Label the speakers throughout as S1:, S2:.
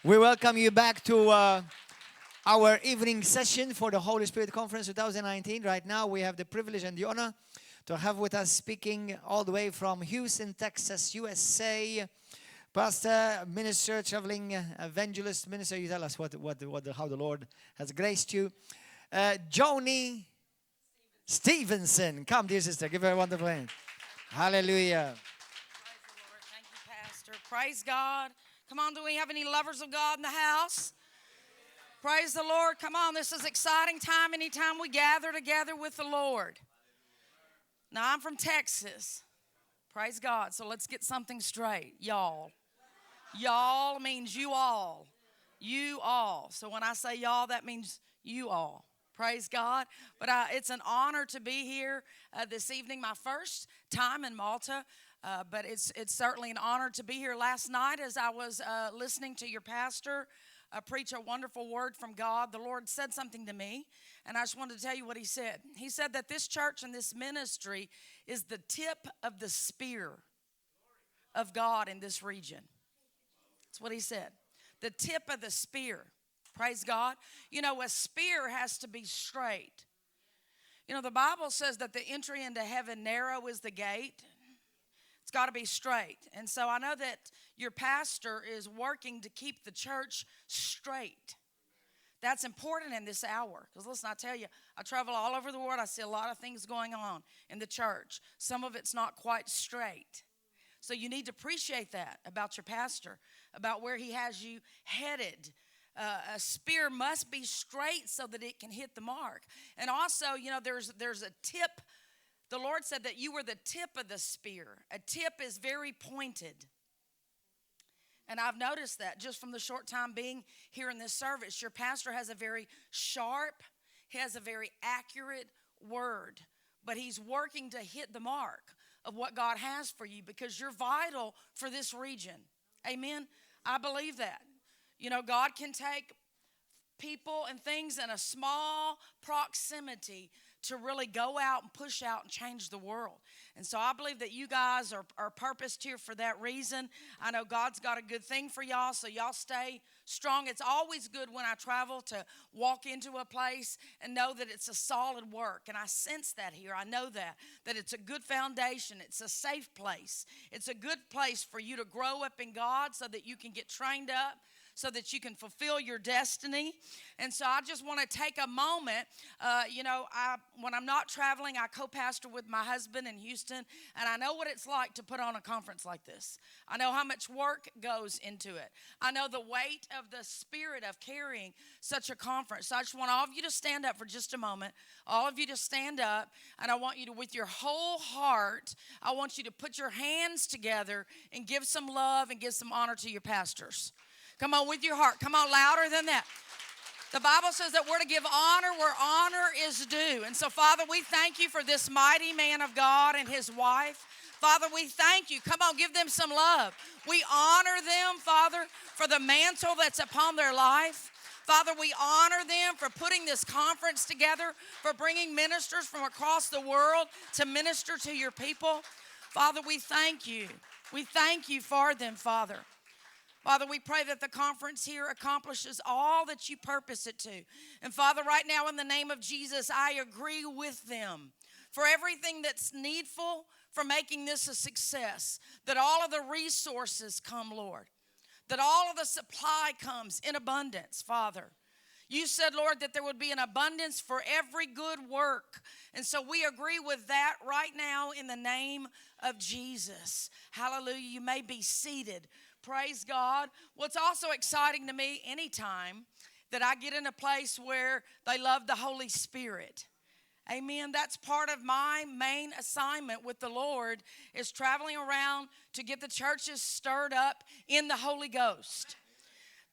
S1: We welcome you back to our evening session for the Holy Spirit Conference 2019. Right now, we have the privilege and the honor to have with us speaking all the way from Houston, Texas, USA, pastor, minister, traveling evangelist, minister. You tell us how the Lord has graced you. Joni Stevenson. Come, dear sister, give her a wonderful hand. Hallelujah.
S2: Praise the Lord. Thank you, Pastor. Praise God. Come on, do we have any lovers of God in the house? Praise the Lord. Come on, this is exciting time anytime we gather together with the Lord. Now, I'm from Texas. Praise God. So let's get something straight. Y'all. Y'all means you all. You all. So when I say y'all, that means you all. Praise God. But it's an honor to be here this evening. My first time in Malta. But it's certainly an honor to be here. Last night as I was listening to your pastor preach a wonderful word from God, the Lord said something to me, and I just wanted to tell you what he said. He said that this church and this ministry is the tip of the spear of God in this region. That's what he said. The tip of the spear. Praise God. You know, a spear has to be straight. You know, the Bible says that the entry into heaven narrow is the gate. It's got to be straight. And so I know that your pastor is working to keep the church straight. That's important in this hour. Because listen, I tell you, I travel all over the world. I see a lot of things going on in the church. Some of it's not quite straight. So you need to appreciate that about your pastor, about where he has you headed. A spear must be straight so that it can hit the mark. And also, you know, there's a tip. The Lord said that you were the tip of the spear. A tip is very pointed. And I've noticed that just from the short time being here in this service. Your pastor has a very sharp, he has a very accurate word. But he's working to hit the mark of what God has for you because you're vital for this region. Amen? I believe that. You know, God can take people and things in a small proximity to really go out and push out and change the world. And so I believe that you guys are purposed here for that reason. I know God's got a good thing for y'all, so y'all stay strong. It's always good when I travel to walk into a place and know that it's a solid work. And I sense that here. I know that it's a good foundation. It's a safe place. It's a good place for you to grow up in God so that you can get trained up, so that you can fulfill your destiny. And so I just want to take a moment. When I'm not traveling, I co-pastor with my husband in Houston, and I know what it's like to put on a conference like this. I know how much work goes into it. I know the weight of the spirit of carrying such a conference. So I just want all of you to stand up for just a moment. All of you to stand up, and I want you to, with your whole heart, I want you to put your hands together and give some love and give some honor to your pastors. Come on, with your heart. Come on, louder than that. The Bible says that we're to give honor where honor is due. And so, Father, we thank you for this mighty man of God and his wife. Father, we thank you. Come on, give them some love. We honor them, Father, for the mantle that's upon their life. Father, we honor them for putting this conference together, for bringing ministers from across the world to minister to your people. Father, we thank you. We thank you for them, Father. Father, we pray that the conference here accomplishes all that you purpose it to. And Father, right now in the name of Jesus, I agree with them for everything that's needful for making this a success, that all of the resources come, Lord, that all of the supply comes in abundance, Father. You said, Lord, that there would be an abundance for every good work. And so we agree with that right now in the name of Jesus. Hallelujah. You may be seated. Praise God. What's also exciting to me anytime that I get in a place where they love the Holy Spirit. Amen. That's part of my main assignment with the Lord is traveling around to get the churches stirred up in the Holy Ghost,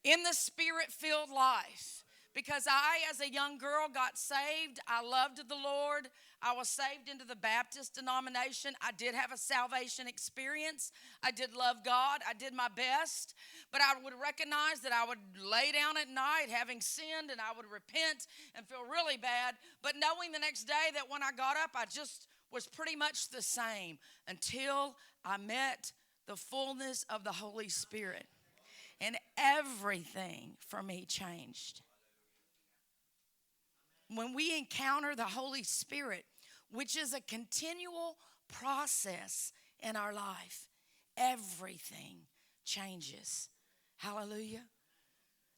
S2: in the Spirit-filled life. Because I, as a young girl, got saved. I loved the Lord. I was saved into the Baptist denomination. I did have a salvation experience. I did love God. I did my best. But I would recognize that I would lay down at night having sinned, and I would repent and feel really bad. But knowing the next day that when I got up, I just was pretty much the same until I met the fullness of the Holy Spirit. And everything for me changed. When we encounter the Holy Spirit, which is a continual process in our life, everything changes. Hallelujah.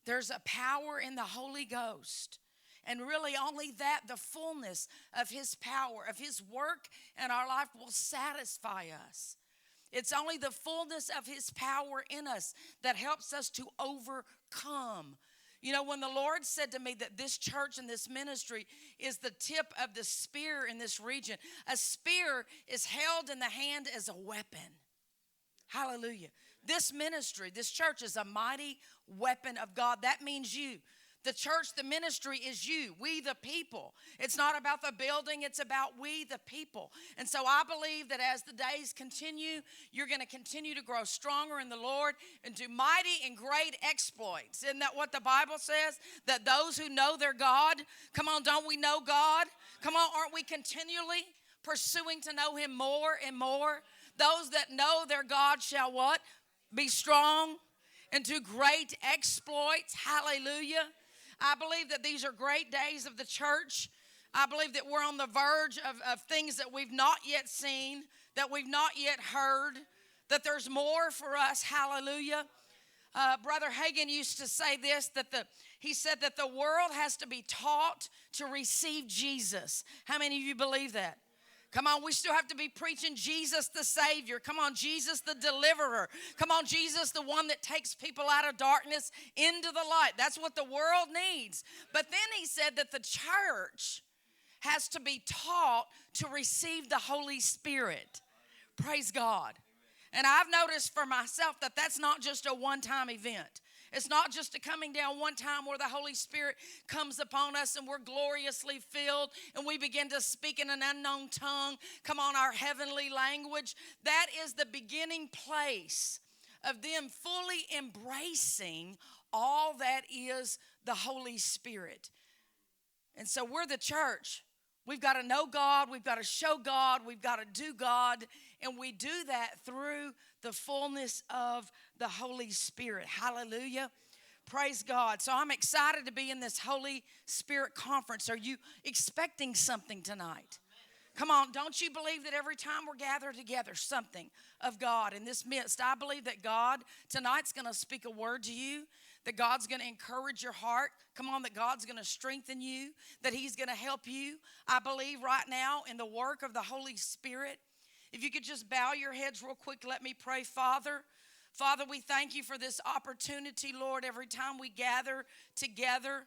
S2: There's a power in the Holy Ghost. And really only that, the fullness of his power, of his work in our life will satisfy us. It's only the fullness of his power in us that helps us to overcome. You know, when the Lord said to me that this church and this ministry is the tip of the spear in this region, a spear is held in the hand as a weapon. Hallelujah. This ministry, this church is a mighty weapon of God. That means you. The church, the ministry is you, we the people. It's not about the building, it's about we the people. And so I believe that as the days continue, you're going to continue to grow stronger in the Lord and do mighty and great exploits. Isn't that what the Bible says? That those who know their God, come on, don't we know God? Come on, aren't we continually pursuing to know him more and more? Those that know their God shall what? Be strong and do great exploits. Hallelujah. I believe that these are great days of the church. I believe that we're on the verge of things that we've not yet seen, that we've not yet heard, that there's more for us. Hallelujah. Brother Hagin used to say this, he said that the world has to be taught to receive Jesus. How many of you believe that? Come on, we still have to be preaching Jesus the Savior. Come on, Jesus the deliverer. Come on, Jesus the one that takes people out of darkness into the light. That's what the world needs. But then he said that the church has to be taught to receive the Holy Spirit. Praise God. And I've noticed for myself that that's not just a one-time event. It's not just a coming down one time where the Holy Spirit comes upon us and we're gloriously filled and we begin to speak in an unknown tongue. Come on, our heavenly language. That is the beginning place of them fully embracing all that is the Holy Spirit. And so we're the church. We've got to know God. We've got to show God. We've got to do God. And we do that through the fullness of the Holy Spirit. Hallelujah. Praise God. So I'm excited to be in this Holy Spirit conference. Are you expecting something tonight? Come on, don't you believe that every time we're gathered together, something of God in this midst? I believe that God tonight's going to speak a word to you, that God's going to encourage your heart. Come on, that God's going to strengthen you, that he's going to help you. I believe right now in the work of the Holy Spirit. If you could just bow your heads real quick, let me pray. Father, we thank you for this opportunity, Lord, every time we gather together.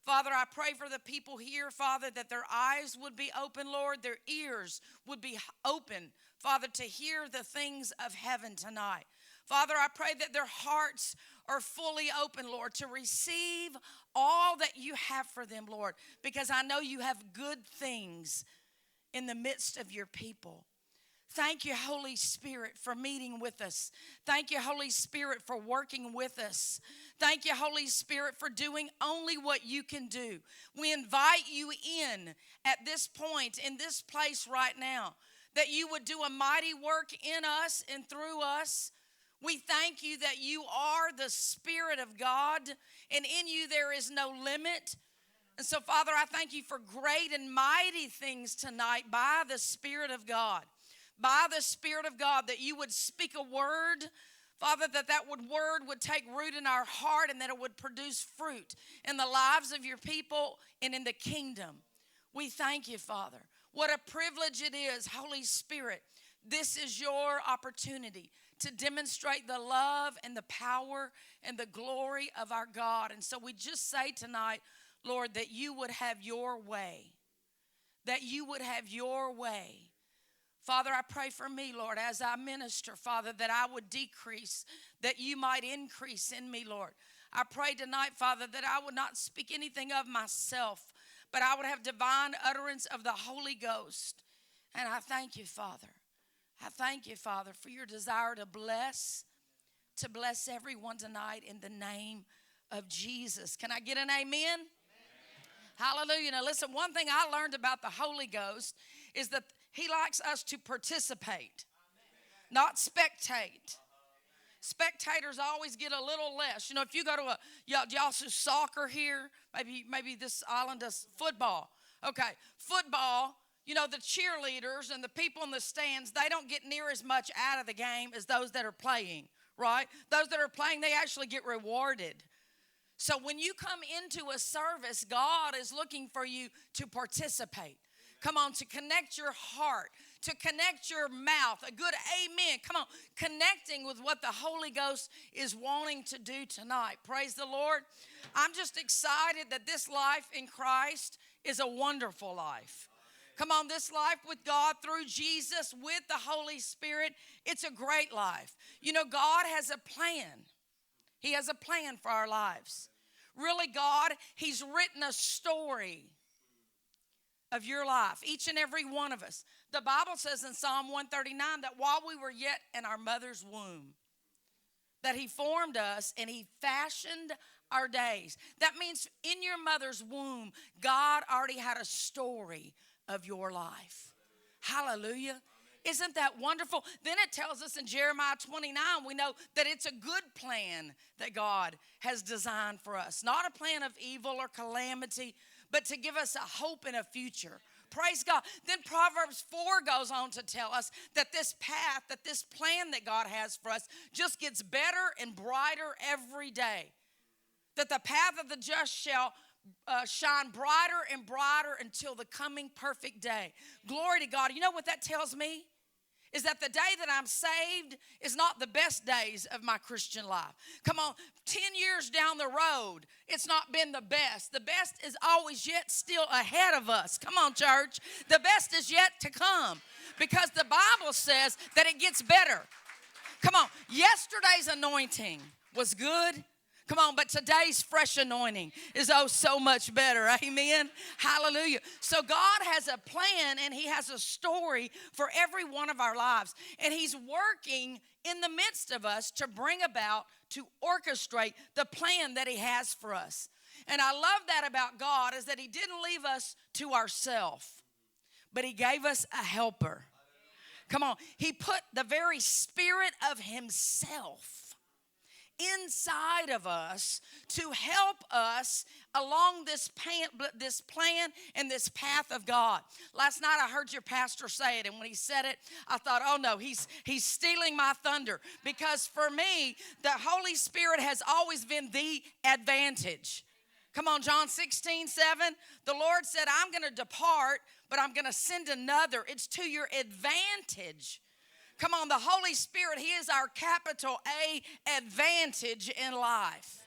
S2: Father, I pray for the people here, Father, that their eyes would be open, Lord, their ears would be open, Father, to hear the things of heaven tonight. Father, I pray that their hearts are fully open, Lord, to receive all that you have for them, Lord, because I know you have good things in the midst of your people. Thank you, Holy Spirit, for meeting with us. Thank you, Holy Spirit, for working with us. Thank you, Holy Spirit, for doing only what you can do. We invite you in at this point, in this place right now, that you would do a mighty work in us and through us. We thank you that you are the Spirit of God, and in you there is no limit. And so, Father, I thank you for great and mighty things tonight by the Spirit of God. By the Spirit of God, that you would speak a word, Father, that word would take root in our heart and that it would produce fruit in the lives of your people and in the kingdom. We thank you, Father. What a privilege it is, Holy Spirit. This is your opportunity to demonstrate the love and the power and the glory of our God. And so we just say tonight, Lord, that you would have your way. That you would have your way. Father, I pray for me, Lord, as I minister, Father, that I would decrease, that you might increase in me, Lord. I pray tonight, Father, that I would not speak anything of myself, but I would have divine utterance of the Holy Ghost. And I thank you, Father. I thank you, Father, for your desire to bless everyone tonight in the name of Jesus. Can I get an amen? Amen. Hallelujah. Now listen, one thing I learned about the Holy Ghost is that he likes us to participate, not spectate. spectators always get a little less. You know, if you go to y'all do soccer here, maybe this island does football. Okay, football, you know, the cheerleaders and the people in the stands, they don't get near as much out of the game as those that are playing, right? Those that are playing, they actually get rewarded. So when you come into a service, God is looking for you to participate. Come on, to connect your heart, to connect your mouth, a good amen. Come on, connecting with what the Holy Ghost is wanting to do tonight. Praise the Lord. I'm just excited that this life in Christ is a wonderful life. Come on, this life with God through Jesus, with the Holy Spirit, it's a great life. You know, God has a plan. He has a plan for our lives. Really, God, He's written a story of your life, each and every one of us. The Bible says in Psalm 139 that while we were yet in our mother's womb, that He formed us and He fashioned our days. That means in your mother's womb, God already had a story of your life. Hallelujah. Isn't that wonderful? Then it tells us in Jeremiah 29, we know that it's a good plan that God has designed for us. Not a plan of evil or calamity, but to give us a hope and a future. Praise God. Then Proverbs 4 goes on to tell us that this path, that this plan that God has for us just gets better and brighter every day. That the path of the just shall shine brighter and brighter until the coming perfect day. Glory to God. You know what that tells me? Is that the day that I'm saved is not the best days of my Christian life. Come on, 10 years down the road, it's not been the best. The best is always yet still ahead of us. Come on, church. The best is yet to come because the Bible says that it gets better. Come on, yesterday's anointing was good. Come on, but today's fresh anointing is so much better. Amen. Hallelujah. So God has a plan and He has a story for every one of our lives. And He's working in the midst of us to bring about, to orchestrate the plan that He has for us. And I love that about God is that He didn't leave us to ourselves, but He gave us a helper. Come on. He put the very Spirit of Himself inside of us to help us along this plan and this path of God. Last night I heard your pastor say it, and when he said it, I thought, oh no, he's stealing my thunder. Because for me, the Holy Spirit has always been the advantage. Come on, John 16:7, the Lord said, I'm going to depart, but I'm going to send another. It's to your advantage. Come on, the Holy Spirit, He is our capital A advantage in life.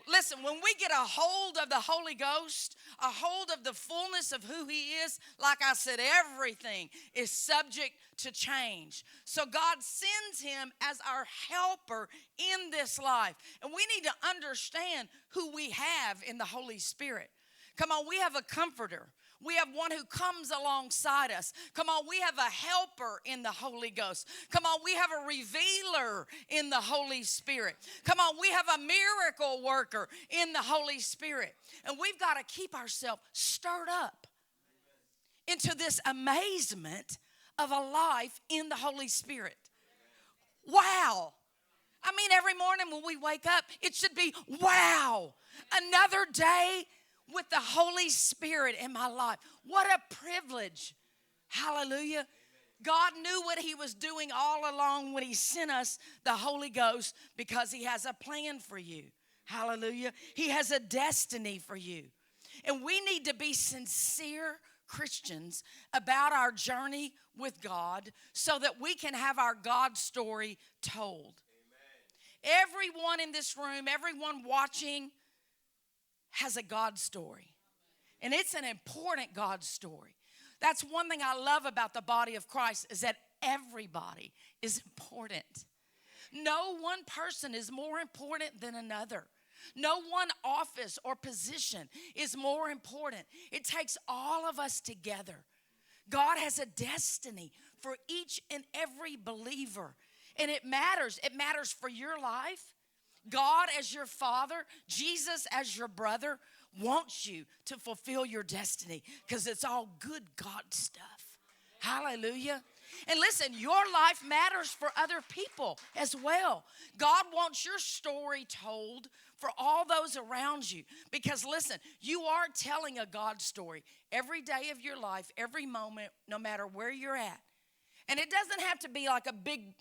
S2: Listen, when we get a hold of the Holy Ghost, a hold of the fullness of who He is, like I said, everything is subject to change. So God sends Him as our helper in this life. And we need to understand who we have in the Holy Spirit. Come on, we have a comforter. We have one who comes alongside us. Come on, we have a helper in the Holy Ghost. Come on, we have a revealer in the Holy Spirit. Come on, we have a miracle worker in the Holy Spirit. And we've got to keep ourselves stirred up into this amazement of a life in the Holy Spirit. Wow. I mean, every morning when we wake up, it should be, wow, another day with the Holy Spirit in my life. What a privilege. Hallelujah. God knew what He was doing all along when He sent us the Holy Ghost because He has a plan for you. Hallelujah. He has a destiny for you. And we need to be sincere Christians about our journey with God so that we can have our God story told. Amen. Everyone in this room, everyone watching, has a God story. And it's an important God story. That's one thing I love about the body of Christ is that everybody is important. No one person is more important than another. No one office or position is more important. It takes all of us together. God has a destiny for each and every believer. And it matters. It matters for your life. God as your father, Jesus as your brother wants you to fulfill your destiny because it's all good God stuff. Hallelujah. And listen, your life matters for other people as well. God wants your story told for all those around you. Because listen, you are telling a God story every day of your life, every moment, no matter where you're at. And it doesn't have to be like a big,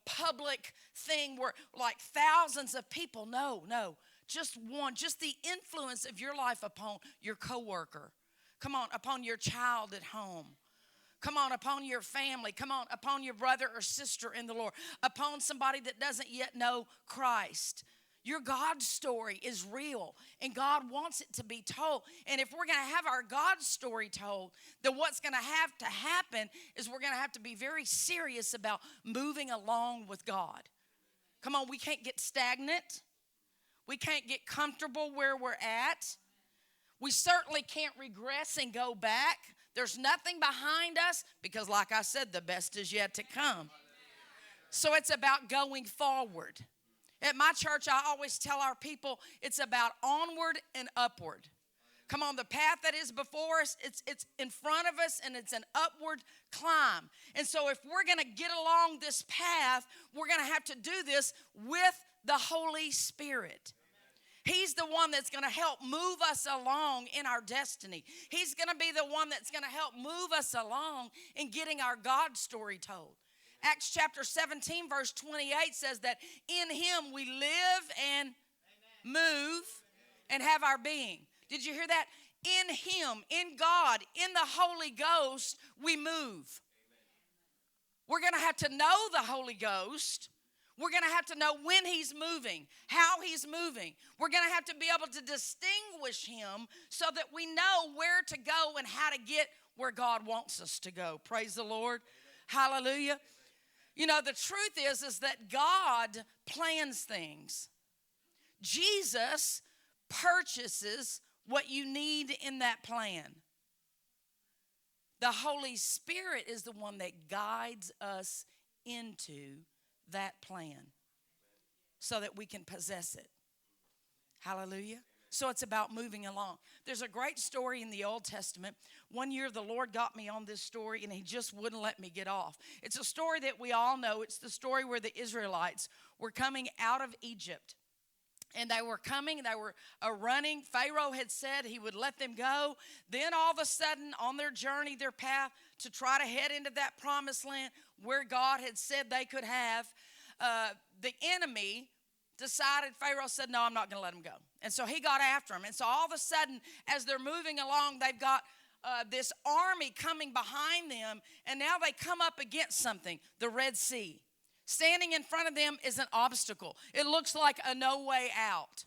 S2: public thing where like thousands of people. No. Just one, just the influence of your life upon your coworker. Come on, upon your child at home. Come on, upon your family. Come on, upon your brother or sister in the Lord. Upon somebody that doesn't yet know Christ. Your God story is real, and God wants it to be told. And if we're going to have our God story told, then what's going to have to happen is we're going to have to be very serious about moving along with God. Come on, we can't get stagnant. We can't get comfortable where we're at. We certainly can't regress and go back. There's nothing behind us because, like I said, the best is yet to come. So it's about going forward. At my church, I always tell our people it's about onward and upward. Come on, the path that is before us, it's in front of us, and it's an upward climb. And so if we're going to get along this path, we're going to have to do this with the Holy Spirit. He's the one that's going to help move us along in our destiny. He's going to be the one that's going to help move us along in getting our God story told. Acts chapter 17, verse 28 says that in him we live and move and have our being. Did you hear that? In him, in God, in the Holy Ghost, we move. We're going to have to know the Holy Ghost. We're going to have to know when he's moving, how he's moving. We're going to have to be able to distinguish him so that we know where to go and how to get where God wants us to go. Praise the Lord. Hallelujah. The truth is that God plans things. Jesus purchases what you need in that plan. The Holy Spirit is the one that guides us into that plan so that we can possess it. Hallelujah. So it's about moving along. There's a great story in the Old Testament. One year the Lord got me on this story and he just wouldn't let me get off. It's a story that we all know. It's the story where the Israelites were coming out of Egypt. And they were coming, they were running. Pharaoh had said he would let them go. Then all of a sudden on their journey, their path to try to head into that promised land where God had said they could have, the enemy decided, Pharaoh said, no, I'm not going to let them go. And so he got after them. And so all of a sudden, as they're moving along, they've got this army coming behind them. And now they come up against something, the Red Sea. Standing in front of them is an obstacle. It looks like a no way out.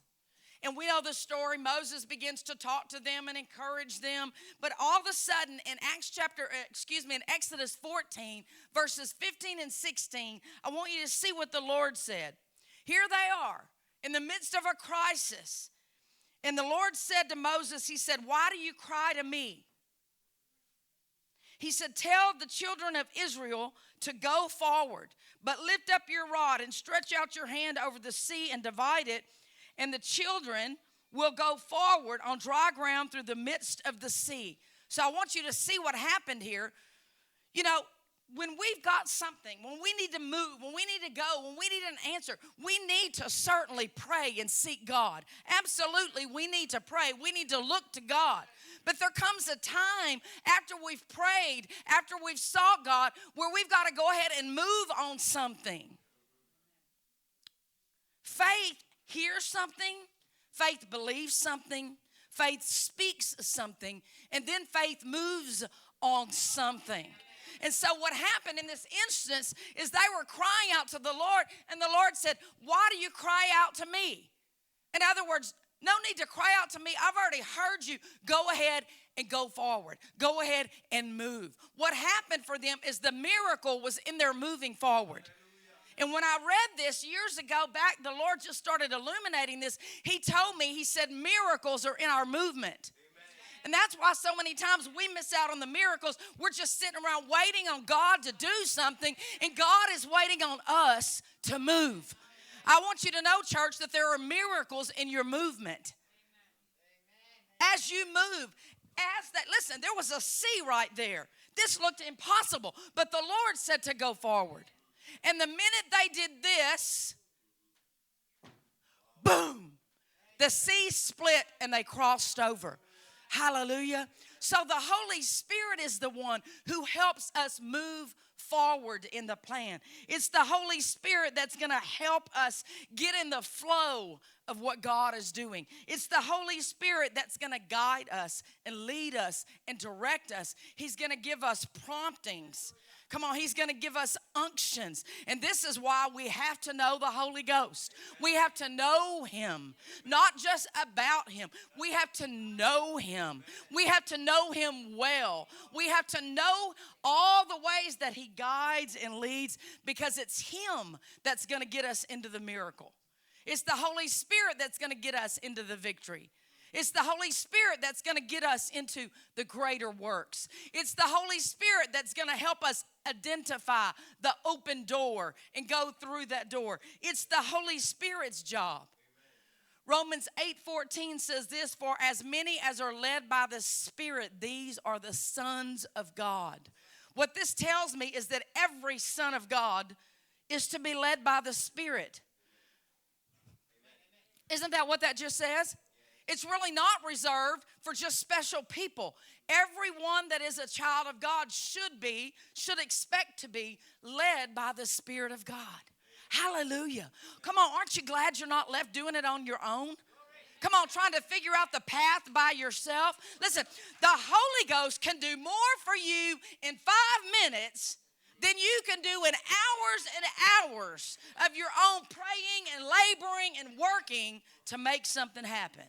S2: And we know the story. Moses begins to talk to them and encourage them. But all of a sudden, in Exodus 14, verses 15 and 16, I want you to see what the Lord said. Here they are in the midst of a crisis. And the Lord said to Moses, he said, why do you cry to me? He said, tell the children of Israel to go forward, but lift up your rod and stretch out your hand over the sea and divide it, and the children will go forward on dry ground through the midst of the sea. So I want you to see what happened here. When we've got something, when we need to move, when we need to go, when we need an answer, we need to certainly pray and seek God. Absolutely, we need to pray. We need to look to God. But there comes a time after we've prayed, after we've sought God, where we've got to go ahead and move on something. Faith hears something, faith believes something, faith speaks something, and then faith moves on something. And so what happened in this instance is they were crying out to the Lord, and the Lord said, why do you cry out to me? In other words, no need to cry out to me. I've already heard you. Go ahead and go forward. Go ahead and move. What happened for them is the miracle was in their moving forward. And when I read this years ago back, the Lord just started illuminating this. He told me, he said, miracles are in our movement. And that's why so many times we miss out on the miracles. We're just sitting around waiting on God to do something, and God is waiting on us to move. I want you to know, church, that there are miracles in your movement. As you move, listen, there was a sea right there. This looked impossible, but the Lord said to go forward. And the minute they did this, boom, the sea split and they crossed over. Hallelujah. So the Holy Spirit is the one who helps us move forward in the plan. It's the Holy Spirit that's going to help us get in the flow of what God is doing. It's the Holy Spirit that's going to guide us and lead us and direct us. He's going to give us promptings. Come on, he's going to give us unctions. And this is why we have to know the Holy Ghost. We have to know him, not just about him. We have to know him. We have to know him well. We have to know all the ways that he guides and leads, because it's him that's going to get us into the miracle. It's the Holy Spirit that's going to get us into the victory. It's the Holy Spirit that's going to get us into the greater works. It's the Holy Spirit that's going to help us identify the open door and go through that door. It's the Holy Spirit's job. Romans 8:14 says this, for as many as are led by the Spirit, these are the sons of God. What this tells me is that every son of God is to be led by the Spirit. Isn't that what that just says? It's really not reserved for just special people. Everyone that is a child of God should expect to be led by the Spirit of God. Hallelujah. Come on, aren't you glad you're not left doing it on your own? Come on, trying to figure out the path by yourself. Listen, the Holy Ghost can do more for you in 5 minutes than you can do in hours and hours of your own praying and laboring and working to make something happen.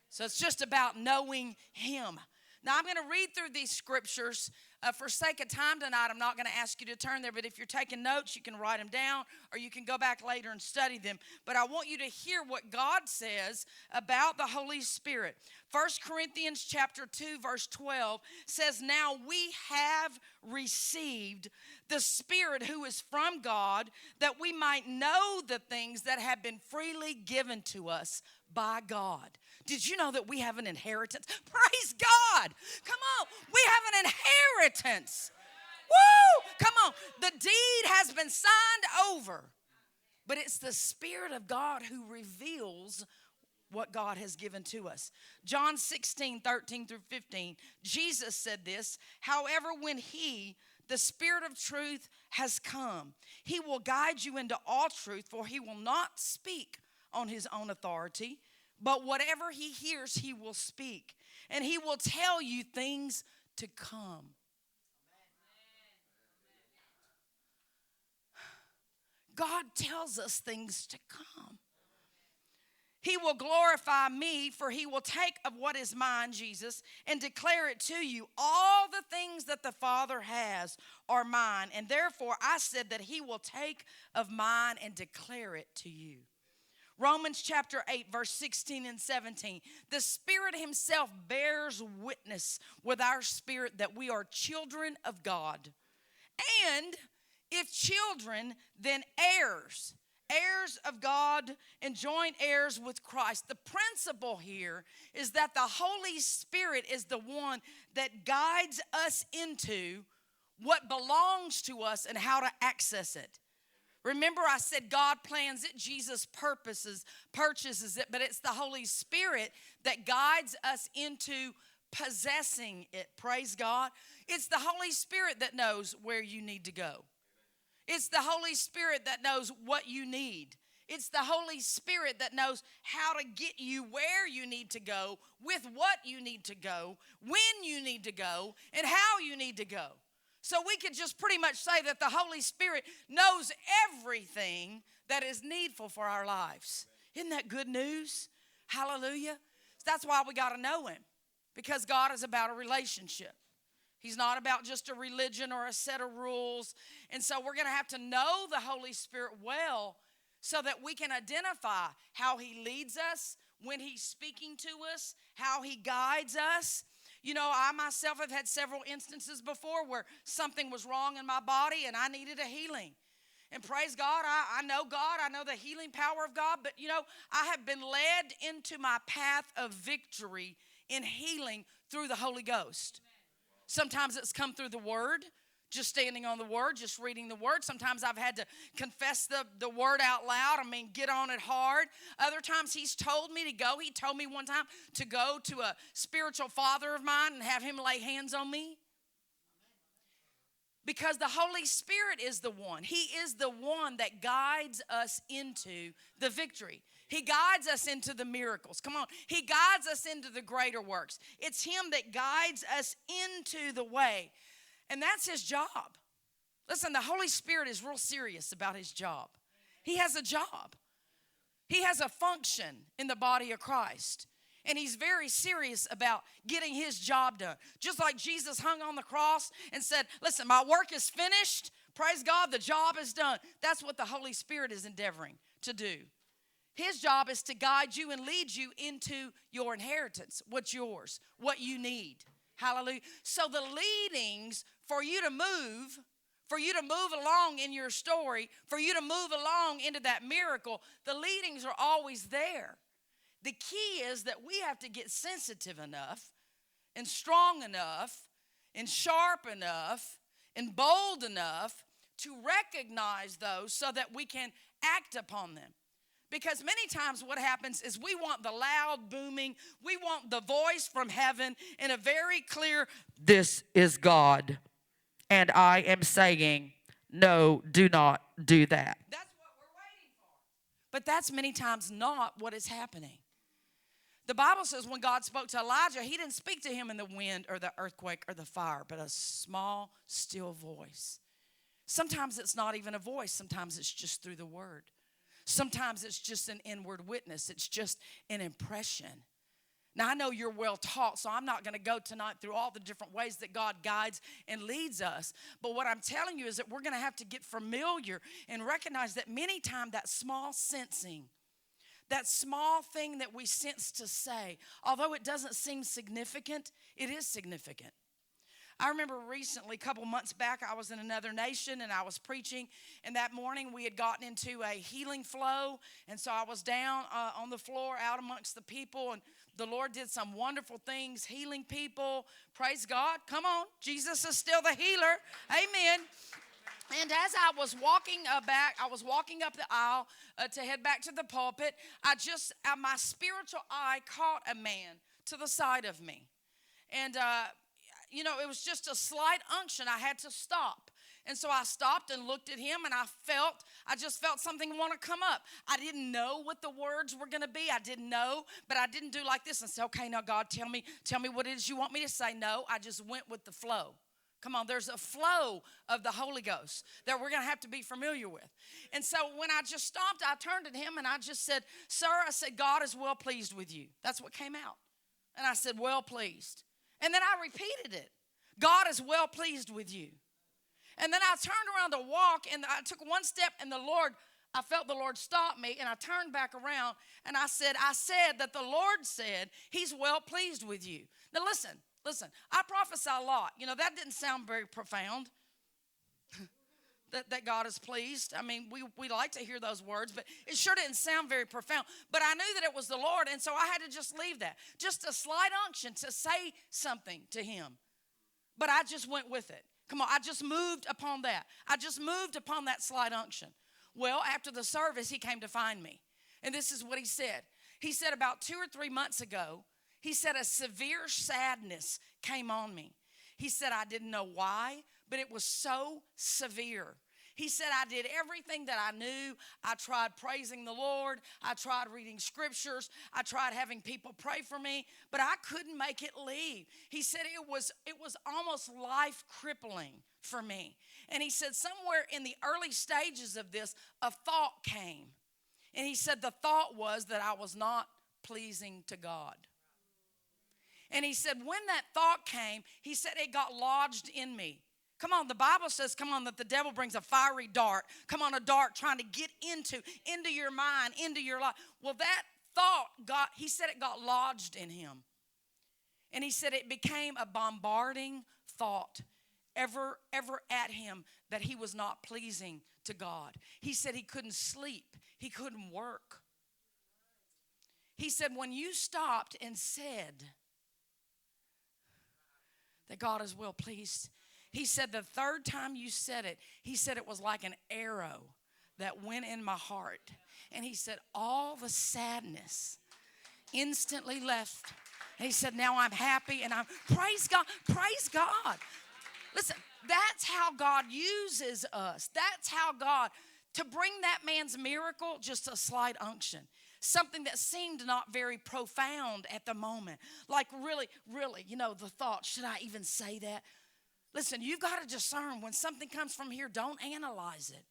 S2: So it's just about knowing him. Now, I'm going to read through these scriptures. For sake of time tonight, I'm not going to ask you to turn there, but if you're taking notes, you can write them down, or you can go back later and study them. But I want you to hear what God says about the Holy Spirit. 1 Corinthians chapter 2, verse 12 says, now we have received the Spirit who is from God, that we might know the things that have been freely given to us by God. Did you know that we have an inheritance? Praise God. Come on. We have an inheritance. Woo! Come on. The deed has been signed over. But it's the Spirit of God who reveals what God has given to us. John 16:13 through 15, Jesus said this, however, when he, the Spirit of truth, has come, he will guide you into all truth, for he will not speak on his own authority, but whatever he hears, he will speak. And he will tell you things to come. God tells us things to come. He will glorify me, for he will take of what is mine, Jesus, and declare it to you. All the things that the Father has are mine, and therefore I said that he will take of mine and declare it to you. Romans chapter 8, verse 16 and 17. The Spirit himself bears witness with our spirit that we are children of God. And if children, then heirs. Heirs of God and joint heirs with Christ. The principle here is that the Holy Spirit is the one that guides us into what belongs to us and how to access it. Remember, I said God plans it, Jesus purchases it, but it's the Holy Spirit that guides us into possessing it. Praise God. It's the Holy Spirit that knows where you need to go. It's the Holy Spirit that knows what you need. It's the Holy Spirit that knows how to get you where you need to go, with what you need to go, when you need to go, and how you need to go. So we could just pretty much say that the Holy Spirit knows everything that is needful for our lives. Isn't that good news? Hallelujah. That's why we got to know him, because God is about a relationship. He's not about just a religion or a set of rules. And so we're going to have to know the Holy Spirit well so that we can identify how he leads us, when he's speaking to us, how he guides us. You know, I myself have had several instances before where something was wrong in my body and I needed a healing. And praise God, I know God, I know the healing power of God, but you know, I have been led into my path of victory in healing through the Holy Ghost. Sometimes it's come through the word, just standing on the word, just reading the word. Sometimes I've had to confess the word out loud. I mean, get on it hard. Other times he's told me to go. He told me one time to go to a spiritual father of mine and have him lay hands on me. Because the Holy Spirit is the one. He is the one that guides us into the victory. He guides us into the miracles. Come on. He guides us into the greater works. It's him that guides us into the way. And that's his job. Listen, the Holy Spirit is real serious about his job. He has a job. He has a function in the body of Christ. And he's very serious about getting his job done. Just like Jesus hung on the cross and said, listen, my work is finished. Praise God, the job is done. That's what the Holy Spirit is endeavoring to do. His job is to guide you and lead you into your inheritance, what's yours, what you need. Hallelujah. So the leadings for you to move along in your story, for you to move along into that miracle, the leadings are always there. The key is that we have to get sensitive enough and strong enough and sharp enough and bold enough to recognize those so that we can act upon them. Because many times what happens is we want the loud booming, we want the voice from heaven in a very clear, this is God, and I am saying, no, do not do that. That's what we're waiting for. But that's many times not what is happening. The Bible says when God spoke to Elijah, he didn't speak to him in the wind or the earthquake or the fire, but a small, still voice. Sometimes it's not even a voice. Sometimes it's just through the word. Sometimes it's just an inward witness. It's just an impression. Now, I know you're well taught, so I'm not going to go tonight through all the different ways that God guides and leads us. But what I'm telling you is that we're going to have to get familiar and recognize that many times that small sensing, that small thing that we sense to say, although it doesn't seem significant, it is significant. I remember recently, a couple months back, I was in another nation and I was preaching. And that morning we had gotten into a healing flow. And so I was down on the floor out amongst the people. And the Lord did some wonderful things, healing people. Praise God. Come on. Jesus is still the healer. Amen. And as I was walking up the aisle to head back to the pulpit, my spiritual eye caught a man to the side of me. And, it was just a slight unction. I had to stop. And so I stopped and looked at him, and I just felt something want to come up. I didn't know what the words were going to be. I didn't know, but I didn't do like this and say, okay, now God, tell me what it is you want me to say. No, I just went with the flow. Come on, there's a flow of the Holy Ghost that we're going to have to be familiar with. And so when I just stopped, I turned to him and I just said, sir, I said, God is well pleased with you. That's what came out. And I said, well pleased. And then I repeated it. God is well pleased with you. And then I turned around to walk, and I took one step, and I felt the Lord stop me, and I turned back around, and I said that the Lord said he's well pleased with you. Now listen, I prophesy a lot. That didn't sound very profound, that God is pleased. I mean, we like to hear those words, but it sure didn't sound very profound. But I knew that it was the Lord, and so I had to just leave that. Just a slight unction to say something to him. But I just went with it. Come on, I just moved upon that. I just moved upon that slight unction. Well, after the service, he came to find me. And this is what he said. He said about 2 or 3 months ago, he said a severe sadness came on me. He said I didn't know why, but it was so severe. He said I did everything that I knew. I tried praising the Lord. I tried reading scriptures. I tried having people pray for me, but I couldn't make it leave. He said it was almost life crippling for me. And he said somewhere in the early stages of this, a thought came. And he said the thought was that I was not pleasing to God. And he said when that thought came, he said it got lodged in me. Come on, the Bible says, that the devil brings a fiery dart. Come on, a dart trying to get into your mind, into your life. Well, that thought he said it got lodged in him. And he said it became a bombarding thought ever at him that he was not pleasing to God. He said he couldn't sleep. He couldn't work. He said when you stopped and said that God is well pleased. He said the third time you said it, he said it was like an arrow that went in my heart. And he said all the sadness instantly left. And he said, now I'm happy and I'm, praise God, praise God. Listen, that's how God uses us. That's how God, to bring that man's miracle, just a slight unction. Something that seemed not very profound at the moment. Like really, the thought, should I even say that? Listen, you've got to discern when something comes from here, don't analyze it.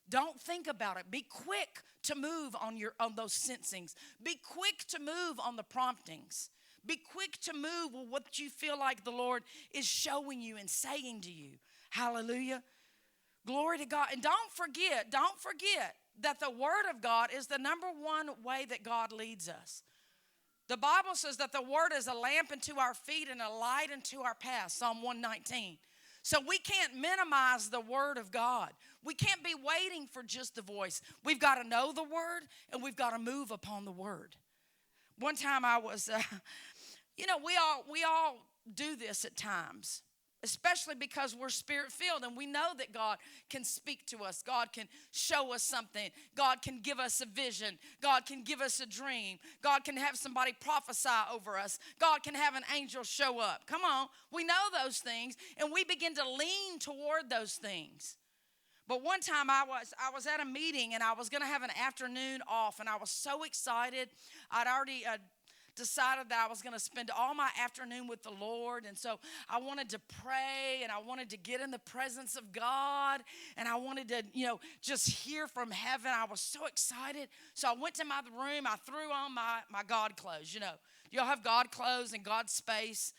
S2: Don't think about it. Be quick to move on those sensings. Be quick to move on the promptings. Be quick to move with what you feel like the Lord is showing you and saying to you. Hallelujah. Glory to God. And don't forget that the Word of God is the number one way that God leads us. The Bible says that the Word is a lamp unto our feet and a light unto our path, Psalm 119. So we can't minimize the Word of God. We can't be waiting for just the voice. We've got to know the Word and we've got to move upon the Word. One time I was, we all do this at times. Especially because we're spirit-filled and we know that God can speak to us. God can show us something. God can give us a vision. God can give us a dream. God can have somebody prophesy over us. God can have an angel show up. Come on. We know those things and we begin to lean toward those things. But one time I was at a meeting and I was going to have an afternoon off and I was so excited. I'd already decided that I was going to spend all my afternoon with the Lord. And so I wanted to pray and I wanted to get in the presence of God and I wanted to, just hear from heaven. I was so excited. So I went to my room. I threw on my God clothes. Y'all have God clothes and God space.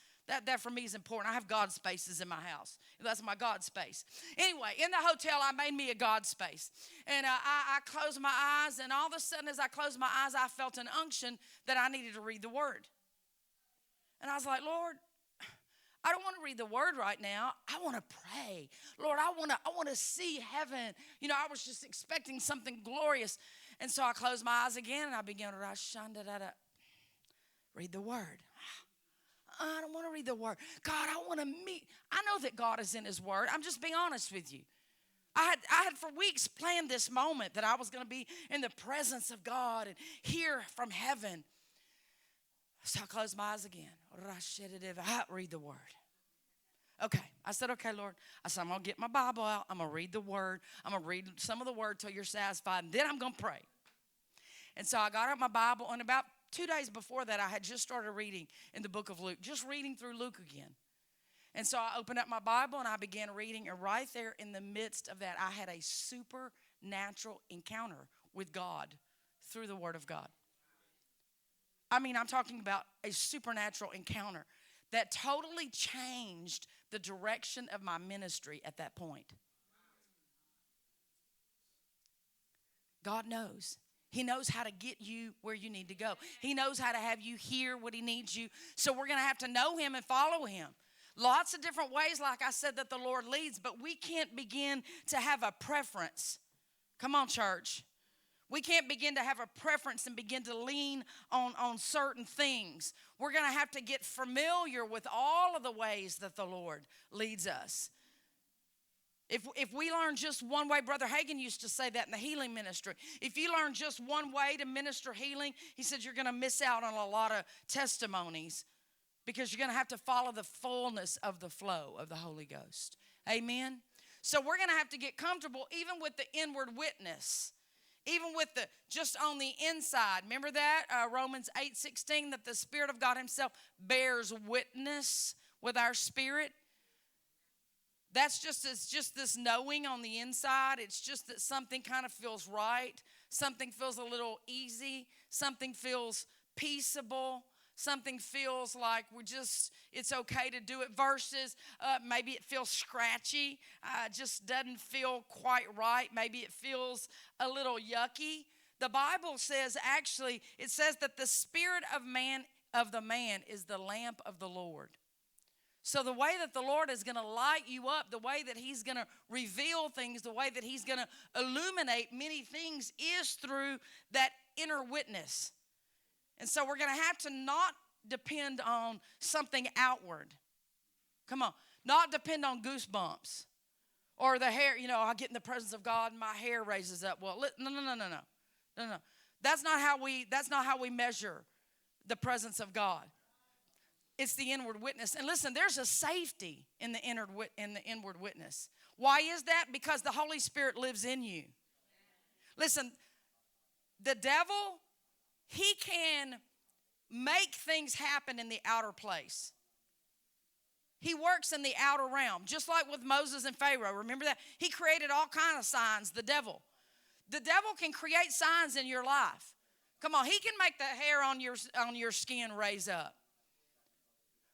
S2: That for me is important. I have God spaces in my house. That's my God space. Anyway, in the hotel, I made me a God space. And I closed my eyes, and all of a sudden, as I closed my eyes, I felt an unction that I needed to read the Word. And I was like, Lord, I don't want to read the Word right now. I want to pray. Lord, I want to see heaven. I was just expecting something glorious. And so I closed my eyes again, and I began to read the Word. I don't want to read the Word. God, I want to meet. I know that God is in His Word. I'm just being honest with you. I had for weeks planned this moment that I was going to be in the presence of God and hear from heaven. So I closed my eyes again. Read the Word. Okay. I said, okay, Lord. I said, I'm going to get my Bible out. I'm going to read the Word. I'm going to read some of the Word till you're satisfied. And then I'm going to pray. And so I got out my Bible, and about 2 days before that, I had just started reading in the book of Luke, just reading through Luke again. And so I opened up my Bible and I began reading, and right there in the midst of that, I had a supernatural encounter with God through the Word of God. I mean, I'm talking about a supernatural encounter that totally changed the direction of my ministry at that point. God knows. He knows how to get you where you need to go. He knows how to have you hear what He needs you. So we're going to have to know Him and follow Him. Lots of different ways, like I said, that the Lord leads, but we can't begin to have a preference. Come on, church. We can't begin to have a preference and begin to lean on certain things. We're going to have to get familiar with all of the ways that the Lord leads us. If we learn just one way, Brother Hagin used to say that in the healing ministry. If you learn just one way to minister healing, he said you're going to miss out on a lot of testimonies because you're going to have to follow the fullness of the flow of the Holy Ghost. Amen? So we're going to have to get comfortable even with the inward witness, even with the just on the inside. Remember that? Romans 8:16, that the Spirit of God Himself bears witness with our spirit. It's just this knowing on the inside. It's just that something kind of feels right. Something feels a little easy. Something feels peaceable. Something feels like it's okay to do it versus maybe it feels scratchy. Just doesn't feel quite right. Maybe it feels a little yucky. The Bible says, actually, it says that the spirit of the man is the lamp of the Lord. So the way that the Lord is going to light you up, the way that He's going to reveal things, the way that He's going to illuminate many things is through that inner witness. And so we're going to have to not depend on something outward. Come on. Not depend on goosebumps or the hair. I get in the presence of God and my hair raises up. Well, no. That's not how we measure the presence of God. It's the inward witness. And listen, there's a safety in the inward witness. Why is that? Because the Holy Spirit lives in you. Listen, the devil, he can make things happen in the outer place. He works in the outer realm, just like with Moses and Pharaoh. Remember that? He created all kinds of signs, the devil. The devil can create signs in your life. Come on, he can make the hair on your skin raise up.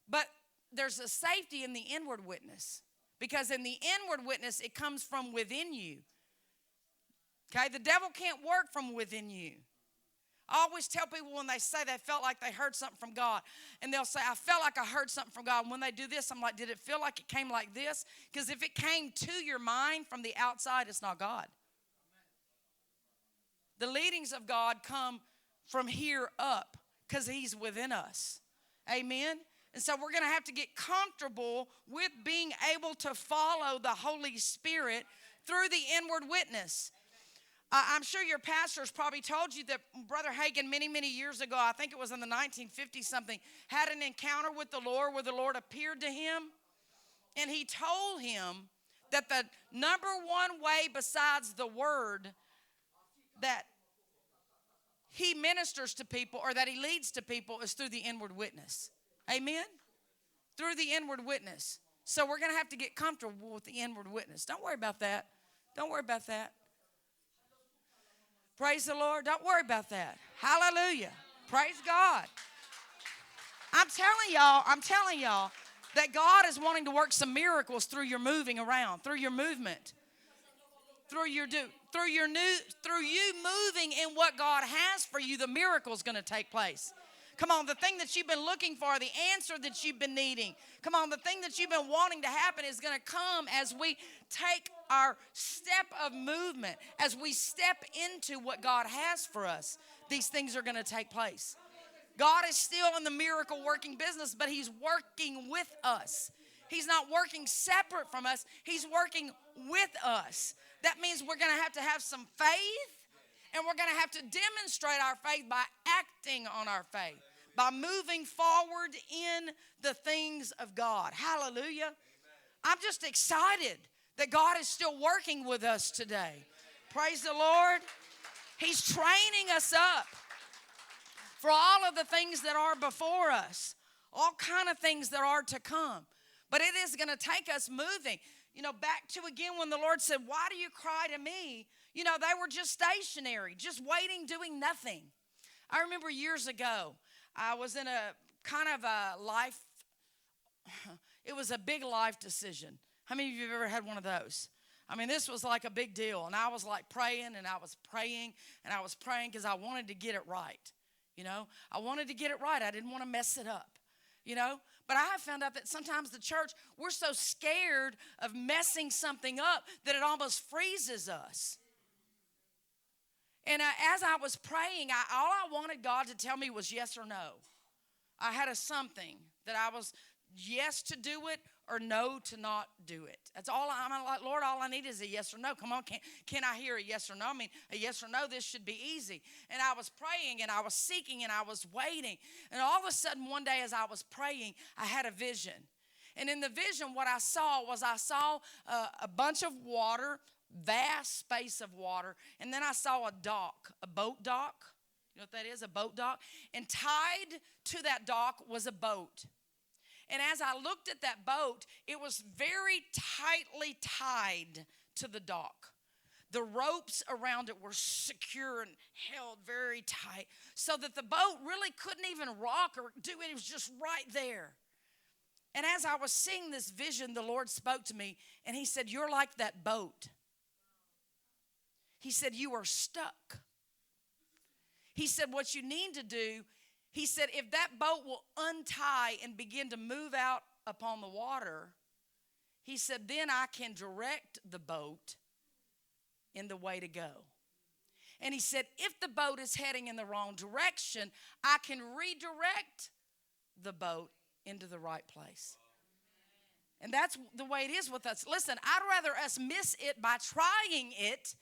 S2: But there's a safety in the inward witness, because in the inward witness, it comes from within you. Okay, the devil can't work from within you. I always tell people when they say they felt like they heard something from God, and they'll say, I felt like I heard something from God. And when they do this, I'm like, did it feel like it came like this? Because if it came to your mind from the outside, it's not God. The leadings of God come from here up because he's within us. Amen? And so we're going to have to get comfortable with being able to follow the Holy Spirit through the inward witness. I'm sure your pastors probably told you that Brother Hagin many, many years ago, I think it was in the 1950s something, had an encounter with the Lord where the Lord appeared to him. And he told him that the number one way besides the word that he ministers to people or that he leads to people is through the inward witness. Amen? Through the inward witness. So we're going to have to get comfortable with the inward witness. Don't worry about that. Don't worry about that. Praise the Lord. Don't worry about that. Hallelujah. Praise God. I'm telling y'all that God is wanting to work some miracles through your moving around, through your movement, through you moving in what God has for you. The miracle's going to take place. Come on, the thing that you've been looking for, the answer that you've been needing. Come on, the thing that you've been wanting to happen is going to come as we take our step of movement, as we step into what God has for us. These things are going to take place. God is still in the miracle working business, but he's working with us. He's not working separate from us. He's working with us. That means we're going to have some faith. And we're going to have to demonstrate our faith by acting on our faith, by moving forward in the things of God. Hallelujah. Amen. I'm just excited that God is still working with us today. Praise the Lord. He's training us up for all of the things that are before us, all kind of things that are to come. But it is going to take us moving. Back to again when the Lord said, why do you cry to me? They were just stationary, just waiting, doing nothing. I remember years ago, I was in a kind of a life, it was a big life decision. How many of you have ever had one of those? I mean, this was like a big deal. And I was like praying and I was praying and I was praying because I wanted to get it right. I wanted to get it right. I didn't want to mess it up, But I have found out that sometimes the church, we're so scared of messing something up that it almost freezes us. And as I was praying, all I wanted God to tell me was yes or no. I had a something that I was yes to do it or no to not do it. That's all. I'm like, Lord, all I need is a yes or no. Come on, can I hear a yes or no? I mean, a yes or no, this should be easy. And I was praying and I was seeking and I was waiting. And all of a sudden one day as I was praying, I had a vision. And in the vision, what I saw was a bunch of water, vast space of water. And then I saw a dock, a boat dock. You know what that is? A boat dock. And tied to that dock was a boat. And as I looked at that boat, it was very tightly tied to the dock. The ropes around it were secure and held very tight so that the boat really couldn't even rock or do it. It was just right there. And as I was seeing this vision, the Lord spoke to me and he said, you're like that boat. He said, you are stuck. He said, what you need to do, he said, if that boat will untie and begin to move out upon the water, he said, then I can direct the boat in the way to go. And he said, if the boat is heading in the wrong direction, I can redirect the boat into the right place. And that's the way it is with us. Listen, I'd rather us miss it by trying it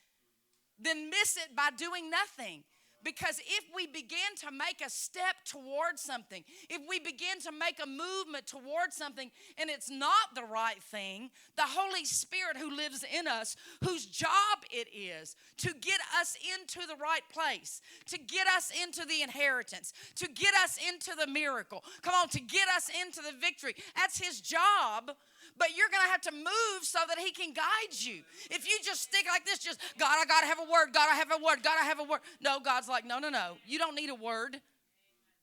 S2: than miss it by doing nothing. Because if we begin to make a step towards something, if we begin to make a movement towards something and it's not the right thing, the Holy Spirit who lives in us, whose job it is to get us into the right place, to get us into the inheritance, to get us into the miracle, come on, to get us into the victory. That's his job. But you're going to have to move so that he can guide you. If you just stick like this, just, God, I got to have a word, God, I have a word, God, I have a word. No, God's like, no. You don't need a word.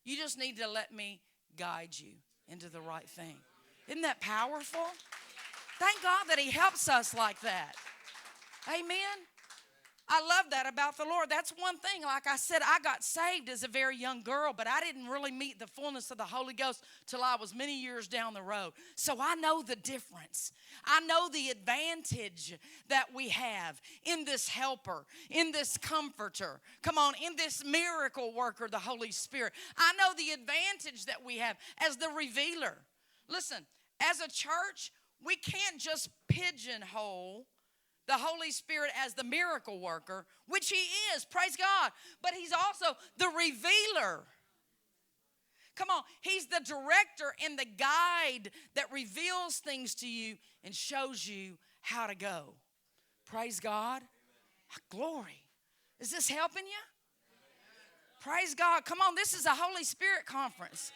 S2: You just need to let me guide you into the right thing. Isn't that powerful? Thank God that he helps us like that. Amen. I love that about the Lord. That's one thing. Like I said, I got saved as a very young girl, but I didn't really meet the fullness of the Holy Ghost till I was many years down the road. So I know the difference. I know the advantage that we have in this helper, in this comforter. Come on, in this miracle worker, the Holy Spirit. I know the advantage that we have as the revealer. Listen, as a church, we can't just pigeonhole the Holy Spirit as the miracle worker, which he is, praise God. But he's also the revealer. Come on, he's the director and the guide that reveals things to you and shows you how to go. Praise God. Glory. Is this helping you? Praise God. Come on, this is a Holy Spirit conference.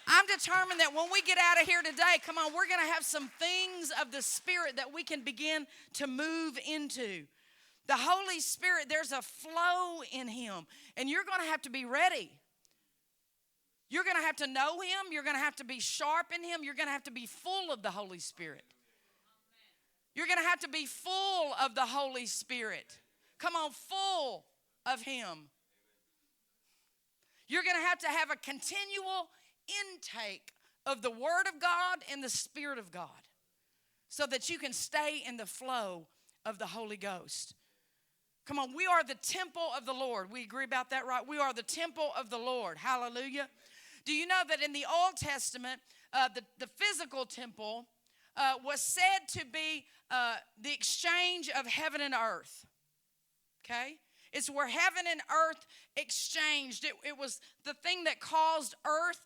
S2: I'm determined that when we get out of here today, come on, we're going to have some things of the Spirit that we can begin to move into. The Holy Spirit, there's a flow in him, and you're going to have to be ready. You're going to have to know him. You're going to have to be sharp in him. You're going to have to be full of the Holy Spirit. You're going to have to be full of the Holy Spirit. Come on, full of him. You're going to have a continual intake of the Word of God and the Spirit of God so that you can stay in the flow of the Holy Ghost. Come on, we are the temple of the Lord. We agree about that, right? We are the temple of the Lord. Hallelujah. Do you know that in the Old Testament, the physical temple was said to be the exchange of heaven and earth? Okay? It's where heaven and earth exchanged. It was the thing that caused earth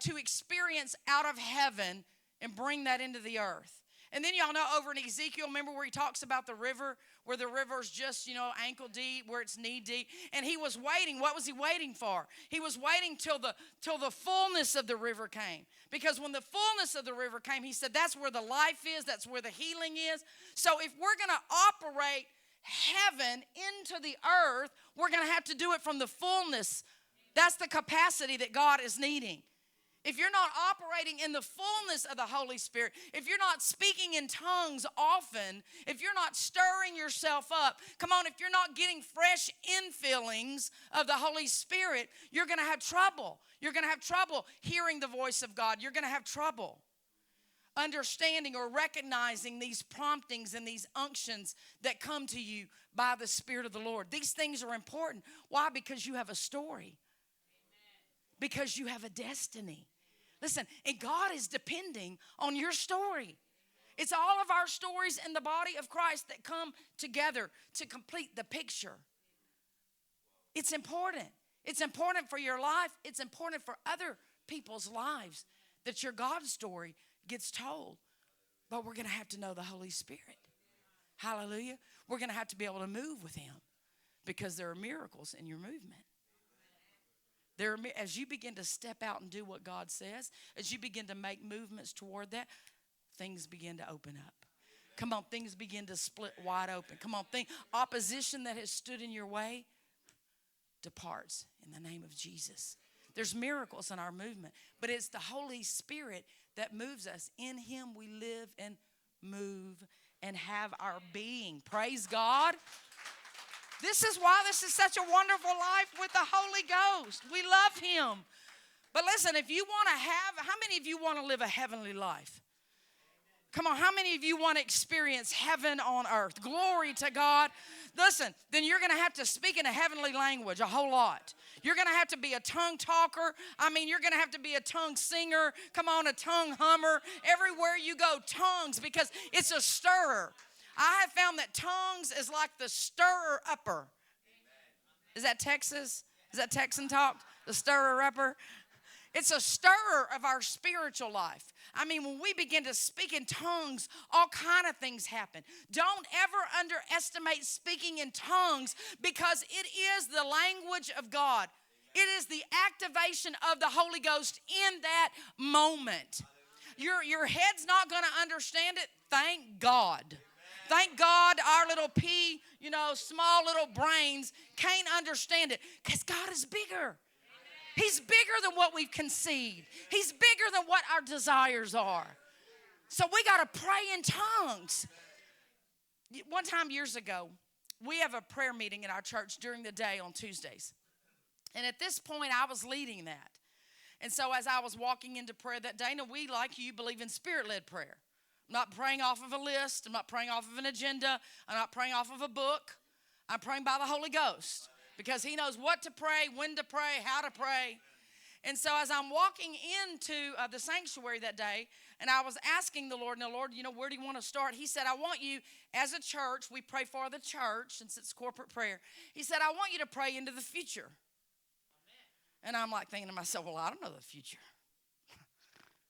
S2: to experience out of heaven and bring that into the earth. And then y'all know over in Ezekiel, remember where he talks about the river, where the river's just, ankle deep, where it's knee deep. And he was waiting. What was he waiting for? He was waiting till the fullness of the river came. Because when the fullness of the river came, he said that's where the life is, that's where the healing is. So if we're going to operate heaven into the earth, we're going to have to do it from the fullness. That's the capacity that God is needing. If you're not operating in the fullness of the Holy Spirit, if you're not speaking in tongues often, if you're not stirring yourself up, come on, if you're not getting fresh infillings of the Holy Spirit, you're going to have trouble. You're going to have trouble hearing the voice of God. You're going to have trouble understanding or recognizing these promptings and these unctions that come to you by the Spirit of the Lord. These things are important. Why? Because you have a story. Because you have a destiny. Listen, and God is depending on your story. It's all of our stories in the body of Christ that come together to complete the picture. It's important. It's important for your life. It's important for other people's lives that your God story gets told. But we're going to have to know the Holy Spirit. Hallelujah. We're going to have to be able to move with him because there are miracles in your movement. As you begin to step out and do what God says, as you begin to make movements toward that, things begin to open up. Come on, things begin to split wide open. Come on, opposition that has stood in your way departs in the name of Jesus. There's miracles in our movement, but it's the Holy Spirit that moves us. In him we live and move and have our being. Praise God. This is why this is such a wonderful life with the Holy Ghost. We love him. But listen, if you want to how many of you want to live a heavenly life? Come on, how many of you want to experience heaven on earth? Glory to God. Listen, then you're going to have to speak in a heavenly language a whole lot. You're going to have to be a tongue talker. I mean, you're going to have to be a tongue singer. Come on, a tongue hummer. Everywhere you go, tongues, because it's a stirrer. I have found that tongues is like the stirrer-upper. Is that Texas? Is that Texan talk? The stirrer-upper? It's a stirrer of our spiritual life. I mean, when we begin to speak in tongues, all kind of things happen. Don't ever underestimate speaking in tongues, because it is the language of God. It is the activation of the Holy Ghost in that moment. Your head's not going to understand it. Thank God. Thank God our little small little brains can't understand it, because God is bigger. He's bigger than what we've conceived. He's bigger than what our desires are. So we got to pray in tongues. One time years ago, we have a prayer meeting in our church during the day on Tuesdays. And at this point, I was leading that. And so as I was walking into prayer that day, now we, like you, believe in spirit-led prayer. I'm not praying off of a list. I'm not praying off of an agenda. I'm not praying off of a book. I'm praying by the Holy Ghost, because he knows what to pray, when to pray, how to pray. And so as I'm walking into the sanctuary that day, and I was asking the Lord, now, Lord, where do you want to start? He said, I want you, as a church, we pray for the church, since it's corporate prayer. He said, I want you to pray into the future. And I'm like thinking to myself, well, I don't know the future.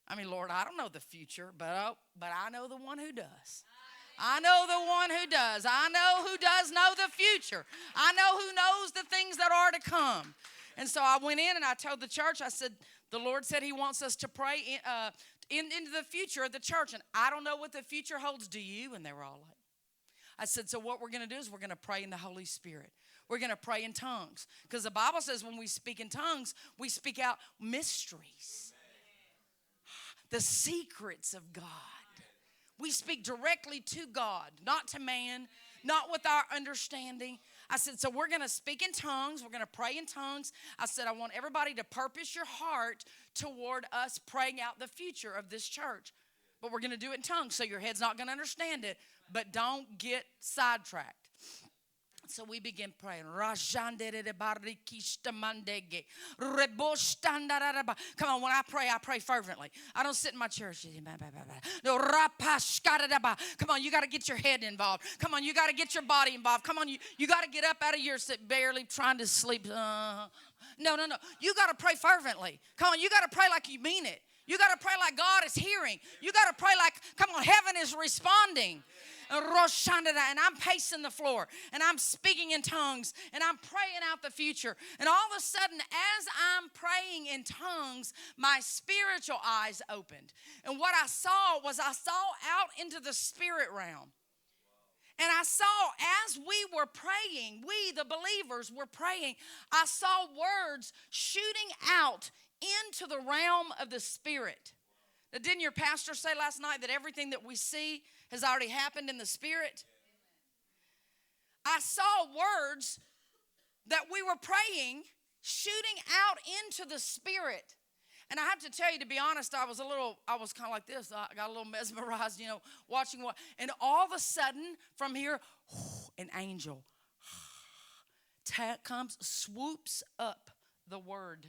S2: I mean, Lord, I don't know the future, but I know the one who does. I know the one who does. I know who does know the future. I know who knows the things that are to come. And so I went in and I told the church, I said, the Lord said he wants us to pray into the future of the church. And I don't know what the future holds. Do you? And they were all like, I said, so what we're going to do is we're going to pray in the Holy Spirit. We're going to pray in tongues. Because the Bible says when we speak in tongues, we speak out mysteries. The secrets of God. We speak directly to God, not to man, not with our understanding. I said, so we're going to speak in tongues. We're going to pray in tongues. I said, I want everybody to purpose your heart toward us praying out the future of this church. But we're going to do it in tongues, so your head's not going to understand it. But don't get sidetracked. So we begin praying. Come on, when I pray fervently. I don't sit in my chair. Come on, you got to get your head involved. Come on, you got to get your body involved. Come on, you got to get up out of your sit, barely trying to sleep. No. You got to pray fervently. Come on, you got to pray like you mean it. You got to pray like God is hearing. You got to pray like, come on, heaven is responding. And I'm pacing the floor, and I'm speaking in tongues, and I'm praying out the future. And all of a sudden, as I'm praying in tongues, my spiritual eyes opened. And what I saw out into the spirit realm. And I saw, as we were praying, we, the believers, were praying, I saw words shooting out into the realm of the spirit. Now, didn't your pastor say last night that everything that we see has already happened in the spirit? I saw words that we were praying shooting out into the spirit. And I have to tell you, to be honest, I was kind of like this. I got a little mesmerized, watching what. And all of a sudden, from here, an angel comes, swoops up the word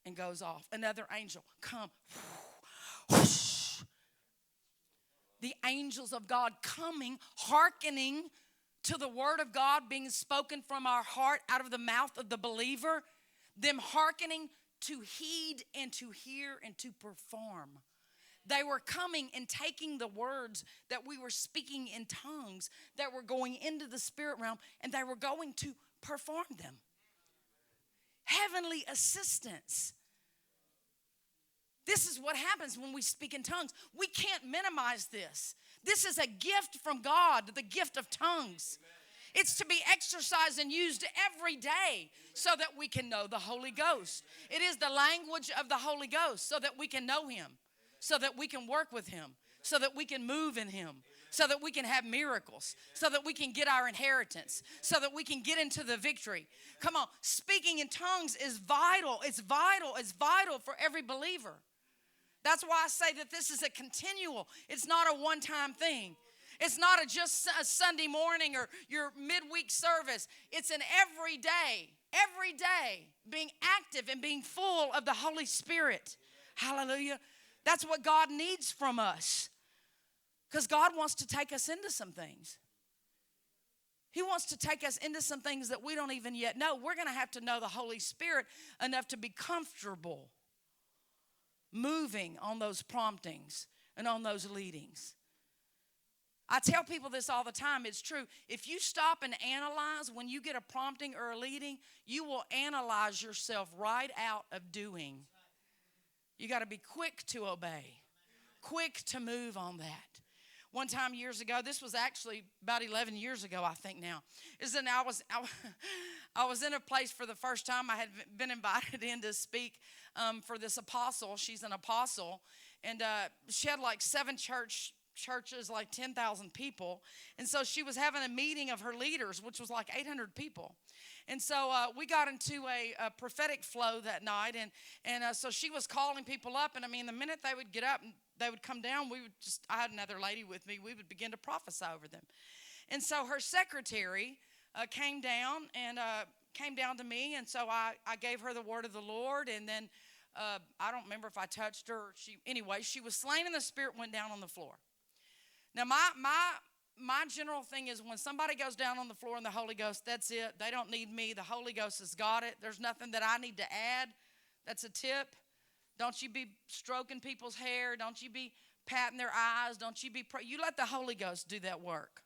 S2: and goes off. Another angel come. The angels of God coming, hearkening to the word of God being spoken from our heart out of the mouth of the believer, them hearkening to heed and to hear and to perform. They were coming and taking the words that we were speaking in tongues that were going into the spirit realm, and they were going to perform them. Heavenly assistance. This is what happens when we speak in tongues. We can't minimize this. This is a gift from God, the gift of tongues. It's to be exercised and used every day so that we can know the Holy Ghost. It is the language of the Holy Ghost so that we can know him, so that we can work with him, so that we can move in him, so that we can have miracles, so that we can get our inheritance, so that we can get into the victory. Come on, speaking in tongues is vital. It's vital. It's vital for every believer. That's why I say that this is a continual. It's not a one-time thing. It's not just a Sunday morning or your midweek service. It's an every day being active and being full of the Holy Spirit. Hallelujah. That's what God needs from us. Because God wants to take us into some things. He wants to take us into some things that we don't even yet know. We're going to have to know the Holy Spirit enough to be comfortable moving on those promptings and on those leadings. I tell people this all the time. It's true. If you stop and analyze when you get a prompting or a leading, you will analyze yourself right out of doing. You got to be quick to obey, quick to move on that. One time years ago, this was actually about 11 years ago, I think now, I was in a place for the first time. I had been invited in to speak for this apostle. She's an apostle, and she had like 7 churches, like 10,000 people. And so she was having a meeting of her leaders, which was like 800 people. And so we got into a prophetic flow that night. And so she was calling people up. And I mean, the minute they would get up and they would come down, I had another lady with me. We would begin to prophesy over them. And so her secretary came down to me. And so I gave her the word of the Lord. And then I don't remember if I touched her. She was slain in the spirit, went down on the floor. Now, my general thing is when somebody goes down on the floor in the Holy Ghost, that's it. They don't need me. The Holy Ghost has got it. There's nothing that I need to add. That's a tip. Don't you be stroking people's hair. Don't you be patting their eyes. Don't you be you let the Holy Ghost do that work.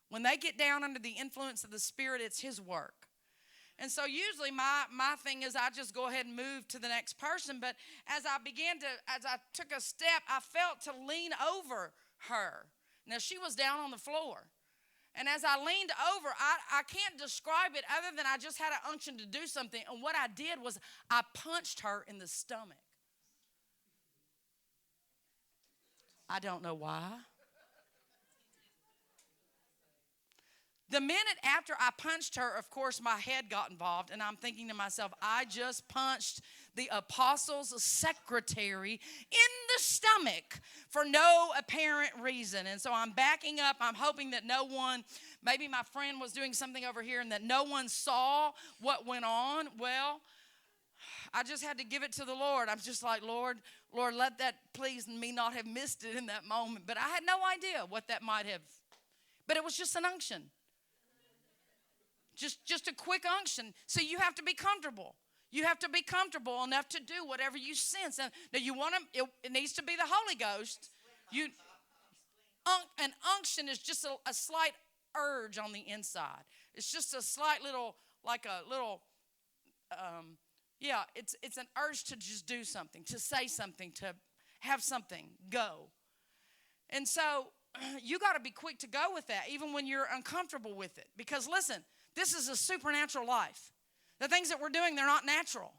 S2: When they get down under the influence of the Spirit, it's His work. And so usually my thing is I just go ahead and move to the next person. But as I took a step, I felt to lean over her. Now, she was down on the floor. And as I leaned over, I can't describe it other than I just had an unction to do something. And what I did was I punched her in the stomach. I don't know why. The minute after I punched her, of course, my head got involved. And I'm thinking to myself, I just punched the apostle's secretary in the stomach for no apparent reason. And so I'm backing up. I'm hoping that no one, maybe my friend was doing something over here and that no one saw what went on. Well, I just had to give it to the Lord. I'm just like, Lord, let that please me not have missed it in that moment. But I had no idea what that might have. But it was just an unction. Just a quick unction. So you have to be comfortable. You have to be comfortable enough to do whatever you sense. And now you want to, it needs to be the Holy Ghost. An unction is just a slight urge on the inside. It's just a slight little, it's an urge to just do something, to say something, to have something go. And so you got to be quick to go with that, even when you're uncomfortable with it. Because listen, this is a supernatural life. The things that we're doing, they're not natural.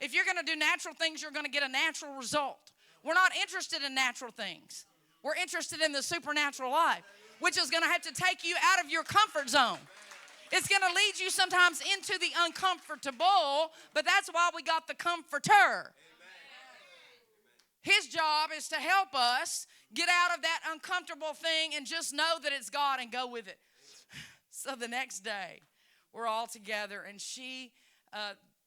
S2: If you're going to do natural things, you're going to get a natural result. We're not interested in natural things. We're interested in the supernatural life, which is going to have to take you out of your comfort zone. It's going to lead you sometimes into the uncomfortable, but that's why we got the comforter. His job is to help us get out of that uncomfortable thing and just know that it's God and go with it. So the next day, we're all together, and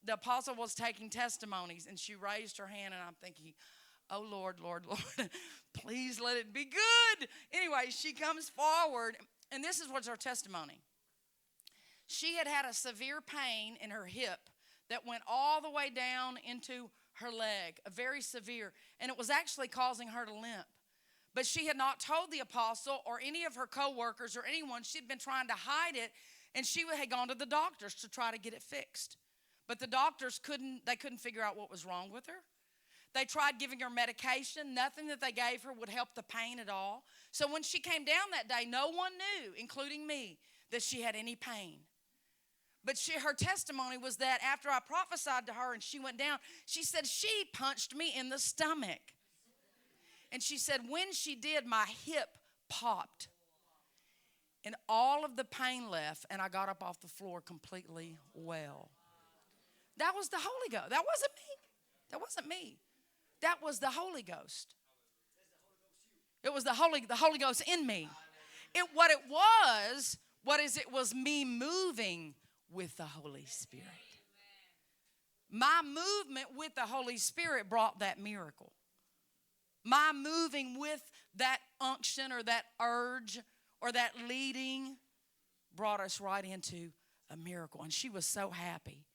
S2: the apostle was taking testimonies, and she raised her hand, and I'm thinking, oh, Lord, please let it be good. Anyway, she comes forward, and this is what's her testimony. She had a severe pain in her hip that went all the way down into her leg, a very severe, and it was actually causing her to limp. But she had not told the apostle or any of her co-workers or anyone. She'd been trying to hide it, and she had gone to the doctors to try to get it fixed. But the doctors couldn't figure out what was wrong with her. They tried giving her medication. Nothing that they gave her would help the pain at all. So when she came down that day, no one knew, including me, that she had any pain. But her testimony was that after I prophesied to her and she went down, she said, she punched me in the stomach. And she said, when she did, my hip popped. And all of the pain left, and I got up off the floor completely well. That was the Holy Ghost. That wasn't me. That was the Holy Ghost. It was the Holy Ghost in me. It was me moving with the Holy Spirit. My movement with the Holy Spirit brought that miracle. My moving with that unction or that urge or that leading brought us right into a miracle. And she was so happy.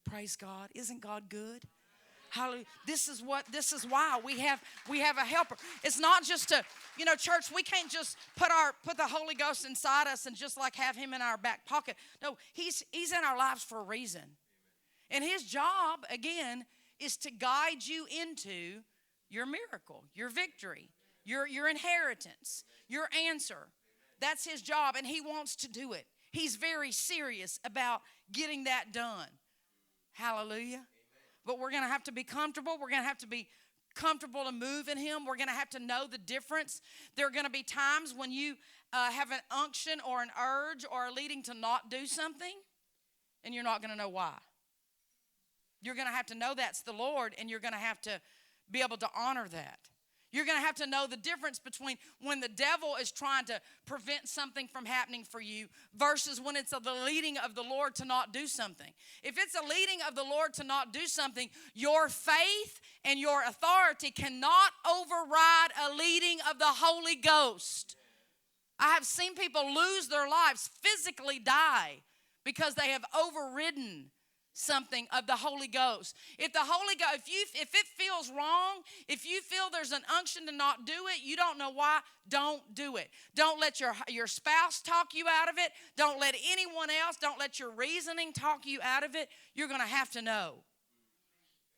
S2: Praise God. Isn't God good? Hallelujah. This is why we have a helper. It's not just to, church, we can't just put the Holy Ghost inside us and just like have him in our back pocket. No, he's in our lives for a reason. And his job, again, is to guide you into your miracle, your victory, your inheritance, your answer. That's his job, and he wants to do it. He's very serious about getting that done. Hallelujah. But we're going to have to be comfortable. We're going to have to be comfortable to move in him. We're going to have to know the difference. There are going to be times when you have an unction or an urge or a leading to not do something, and you're not going to know why. You're going to have to know that's the Lord, and you're going to have to be able to honor that. You're going to have to know the difference between when the devil is trying to prevent something from happening for you versus when it's the leading of the Lord to not do something. If it's a leading of the Lord to not do something, your faith and your authority cannot override a leading of the Holy Ghost. I have seen people lose their lives, physically die, because they have overridden something of the Holy Ghost. If the Holy Ghost, if it feels wrong, if you feel there's an unction to not do it, you don't know why, don't do it. Don't let your spouse talk you out of it. Don't let anyone else, don't let your reasoning talk you out of it. You're going to have to know.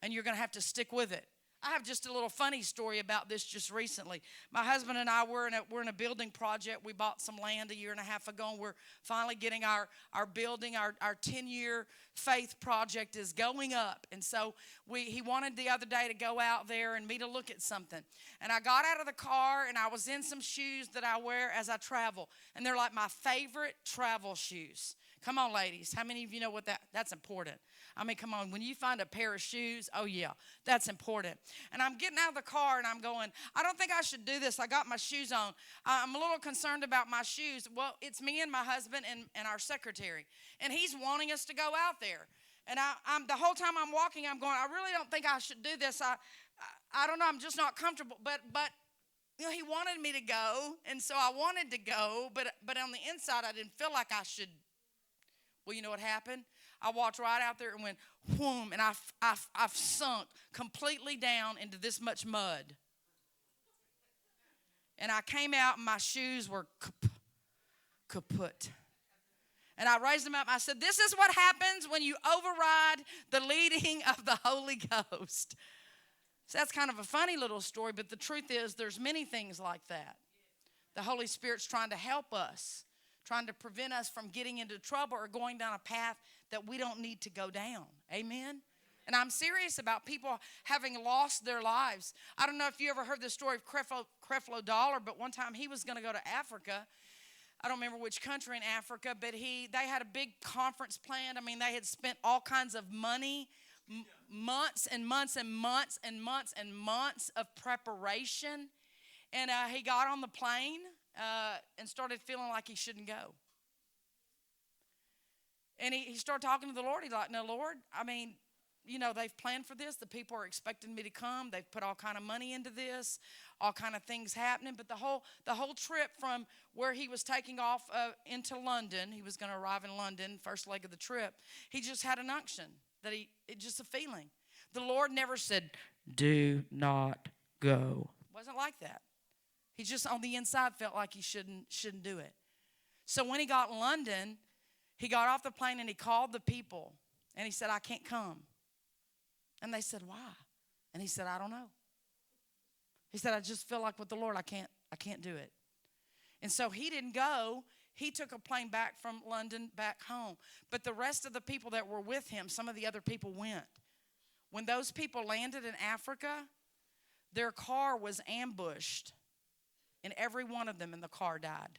S2: And you're going to have to stick with it. I have just a little funny story about this just recently. My husband and I we're in a building project. We bought some land a year and a half ago, and we're finally getting our building. Our 10-year faith project is going up. And so he wanted the other day to go out there and me to look at something. And I got out of the car, and I was in some shoes that I wear as I travel. And they're like my favorite travel shoes. Come on, ladies. How many of you know what that's important? I mean, come on. When you find a pair of shoes, oh, yeah, that's important. And I'm getting out of the car, and I'm going, I don't think I should do this. I got my shoes on. I'm a little concerned about my shoes. Well, it's me and my husband and our secretary, and he's wanting us to go out there. And I'm the whole time I'm walking, I'm going, I really don't think I should do this. I don't know. I'm just not comfortable. But he wanted me to go, and so I wanted to go. But on the inside, I didn't feel like I should. Well, you know what happened? I walked right out there and went, whoom, and I've sunk completely down into this much mud. And I came out, and my shoes were kaput. And I raised them up. I said, this is what happens when you override the leading of the Holy Ghost. So that's kind of a funny little story, but the truth is there's many things like that. The Holy Spirit's trying to help us, trying to prevent us from getting into trouble or going down a path that we don't need to go down. Amen? And I'm serious about people having lost their lives. I don't know if you ever heard the story of Creflo Dollar, but one time he was going to go to Africa. I don't remember which country in Africa, but they had a big conference planned. I mean, they had spent all kinds of money, months and months and months and months and months of preparation. And he got on the plane and started feeling like he shouldn't go. And he started talking to the Lord. He's like, no, Lord, I mean, they've planned for this. The people are expecting me to come. They've put all kind of money into this, all kind of things happening. But the whole trip from where he was taking off into London, he was going to arrive in London, first leg of the trip, he just had an unction, just a feeling. The Lord never said, do not go. It wasn't like that. He just on the inside felt like he shouldn't do it. So when he got in London, he got off the plane and he called the people and he said, I can't come. And they said, why? And he said, I don't know. He said, I just feel like with the Lord, I can't do it. And so he didn't go. He took a plane back from London back home. But the rest of the people that were with him, some of the other people went. When those people landed in Africa, their car was ambushed. And every one of them in the car died.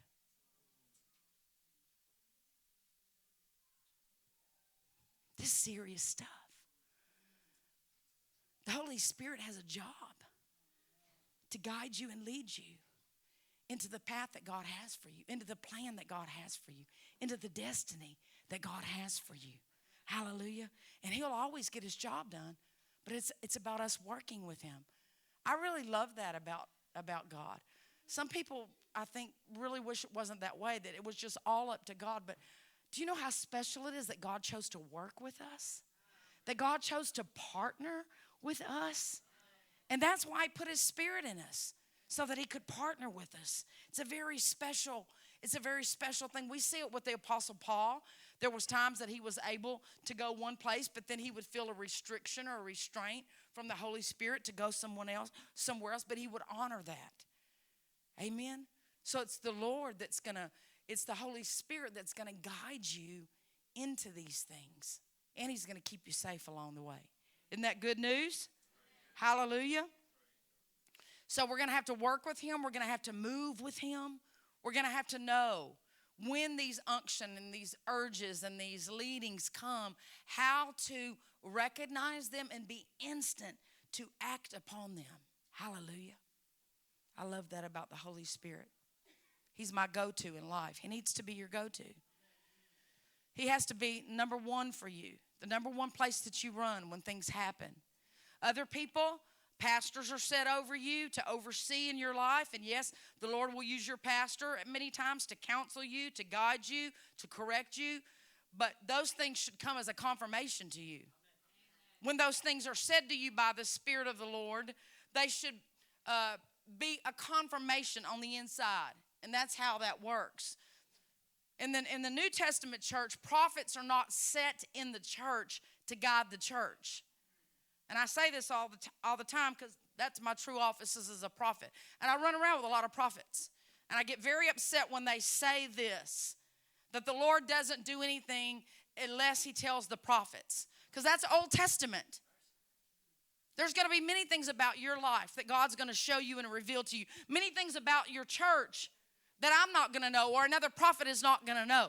S2: This is serious stuff. The Holy Spirit has a job. to guide you and lead you into the path that God has for you, into the plan that God has for you, into the destiny that God has for you. Hallelujah. And he'll always get his job done, but it's about us working with him. I really love that about God. Some people, I think, really wish it wasn't that way, that it was just all up to God. But do you know how special it is that God chose to work with us? That God chose to partner with us? And that's why he put his Spirit in us, so that he could partner with us. It's a very special thing. We see it with the Apostle Paul. There was times that he was able to go one place, but then he would feel a restriction or a restraint from the Holy Spirit to go somewhere else, but he would honor that. Amen? So it's the Lord it's the Holy Spirit that's going to guide you into these things. And he's going to keep you safe along the way. Isn't that good news? Hallelujah. So we're going to have to work with him. We're going to have to move with him. We're going to have to know when these unction and these urges and these leadings come, how to recognize them and be instant to act upon them. Hallelujah. I love that about the Holy Spirit. He's my go-to in life. He needs to be your go-to. He has to be number one for you, the number one place that you run when things happen. Other people, pastors are set over you to oversee in your life. And yes, the Lord will use your pastor many times to counsel you, to guide you, to correct you. But those things should come as a confirmation to you. When those things are said to you by the Spirit of the Lord, they should be a confirmation on the inside. And that's how that works. And then in the New Testament church, prophets are not set in the church to guide the church. And I say this all the time because that's my true office as a prophet. And I run around with a lot of prophets. And I get very upset when they say this, that the Lord doesn't do anything unless he tells the prophets. Because that's Old Testament. There's going to be many things about your life that God's going to show you and reveal to you. Many things about your church that I'm not going to know or another prophet is not going to know.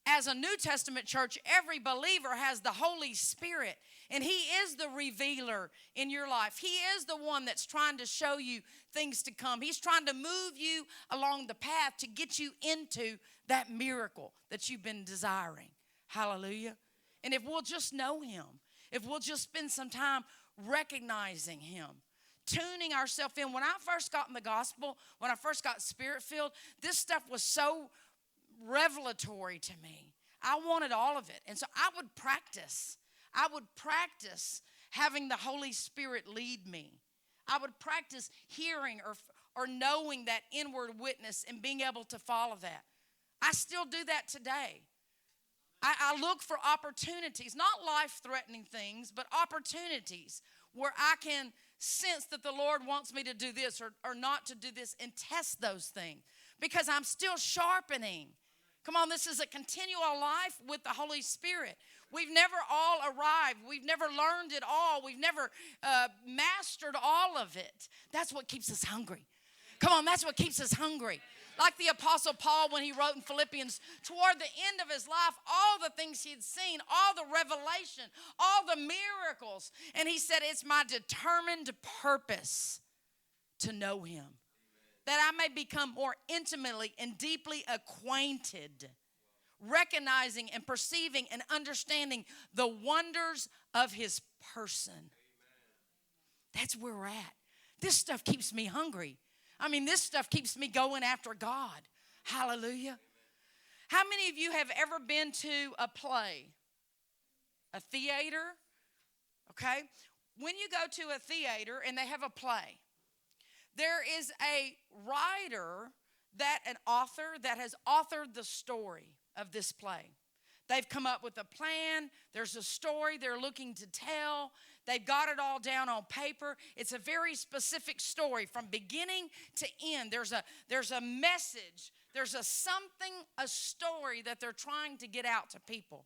S2: As a New Testament church, every believer has the Holy Spirit, and he is the revealer in your life. He is the one that's trying to show you things to come. He's trying to move you along the path to get you into that miracle that you've been desiring. Hallelujah. And if we'll just know him, if we'll just spend some time recognizing him, tuning ourselves in. When I first got in the gospel, when I first got Spirit-filled, this stuff was so revelatory to me. I wanted all of it. And so I would practice. Having the Holy Spirit lead me. I would practice hearing or knowing that inward witness and being able to follow that. I still do that today. I look for opportunities, not life-threatening things, but opportunities where I can sense that the Lord wants me to do this or not to do this and test those things because I'm still sharpening. Come on, this is a continual life with the Holy Spirit. We've never all arrived. We've never learned it all. We've never mastered all of it. That's what keeps us hungry. Come on, that's what keeps us hungry. Like the Apostle Paul when he wrote in Philippians, toward the end of his life, all the things he had seen, all the revelation, all the miracles. And he said, it's my determined purpose to know him, that I may become more intimately and deeply acquainted, recognizing and perceiving and understanding the wonders of his person. That's where we're at. This stuff keeps me hungry. I mean, this stuff keeps me going after God. Hallelujah. How many of you have ever been to a play? A theater? Okay. When you go to a theater and they have a play, there is a writer, an author that has authored the story of this play. They've come up with a plan. There's a story they're looking to tell. They've got it all down on paper. It's a very specific story from beginning to end. There's a message. There's a story that they're trying to get out to people.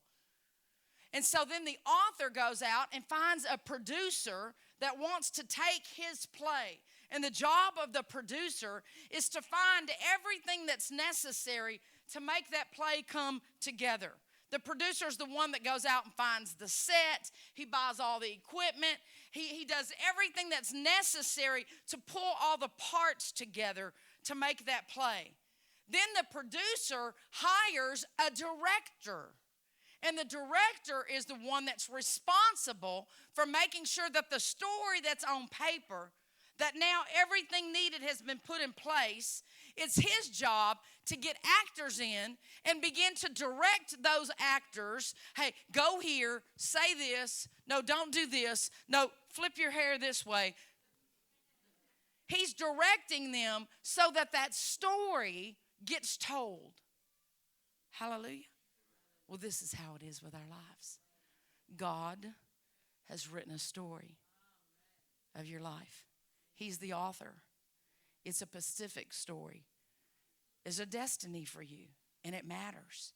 S2: And so then the author goes out and finds a producer that wants to take his play. And the job of the producer is to find everything that's necessary to make that play come together. The producer is the one that goes out and finds the set. He buys all the equipment. He does everything that's necessary to pull all the parts together to make that play. Then the producer hires a director. And the director is the one that's responsible for making sure that the story that's on paper, that now everything needed has been put in place. It's his job to get actors in and begin to direct those actors. Hey, go here, say this. No, don't do this. No, flip your hair this way. He's directing them so that that story gets told. Hallelujah. Well, this is how it is with our lives. God has written a story of your life. He's the author. It's a specific story. There's a destiny for you, and it matters.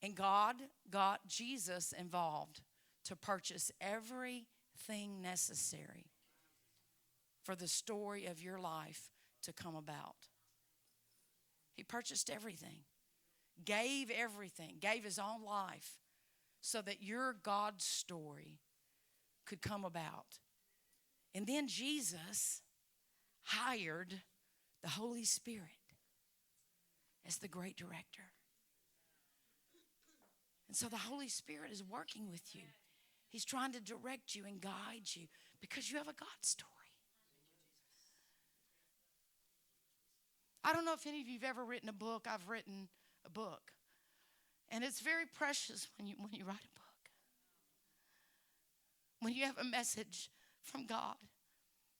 S2: And God got Jesus involved to purchase everything necessary for the story of your life to come about. He purchased everything, gave everything, gave his own life so that your God's story could come about. And then Jesus hired the Holy Spirit as the great director. And so the Holy Spirit is working with you. He's trying to direct you and guide you because you have a God story. I don't know if any of you have ever written a book. I've written a book. And it's very precious when you write a book. When you have a message from God.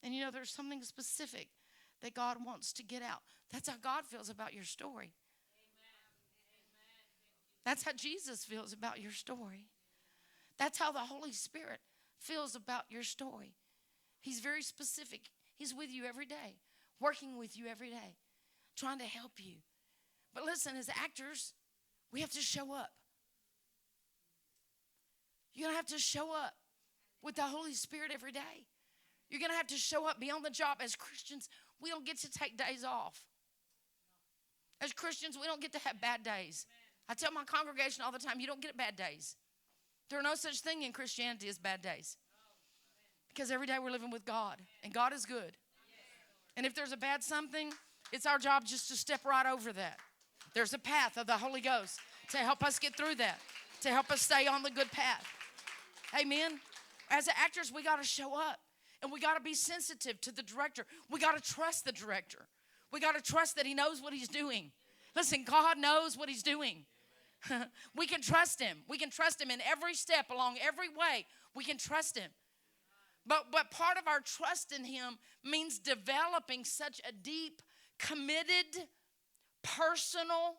S2: And you know there's something specific that God wants to get out. That's how God feels about your story. That's how Jesus feels about your story. That's how the Holy Spirit feels about your story. He's very specific. He's with you every day, working with you every day, trying to help you. But listen, as actors, we have to show up. You're going to have to show up with the Holy Spirit every day. You're going to have to show up beyond the job. As Christians, we don't get to take days off. As Christians, we don't get to have bad days. I tell my congregation all the time, you don't get bad days. There are no such thing in Christianity as bad days. Because every day we're living with God, and God is good. And if there's a bad something, it's our job just to step right over that. There's a path of the Holy Ghost to help us get through that, to help us stay on the good path. Amen? As actors, we got to show up, and we got to be sensitive to the director. We got to trust the director. We got to trust that he knows what he's doing. Listen, God knows what he's doing. We can trust him. We can trust him in every step along every way. We can trust him. But part of our trust in him means developing such a deep, committed, personal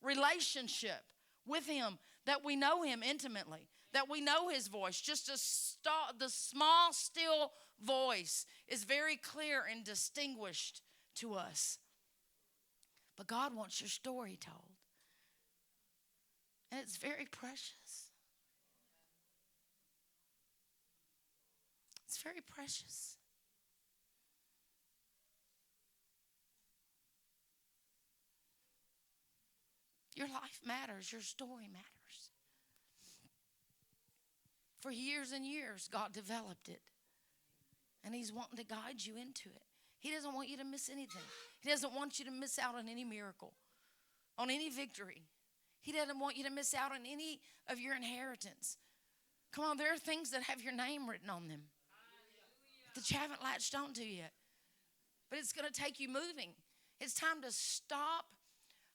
S2: relationship with him that we know him intimately, that we know his voice. Just the small, still voice is very clear and distinguished to us. But God wants your story told. And it's very precious. It's very precious. Your life matters. Your story matters. For years and years, God developed it. And he's wanting to guide you into it. He doesn't want you to miss anything. He doesn't want you to miss out on any miracle, on any victory. He doesn't want you to miss out on any of your inheritance. Come on, there are things that have your name written on them that you haven't latched onto yet. But it's going to take you moving. It's time to stop.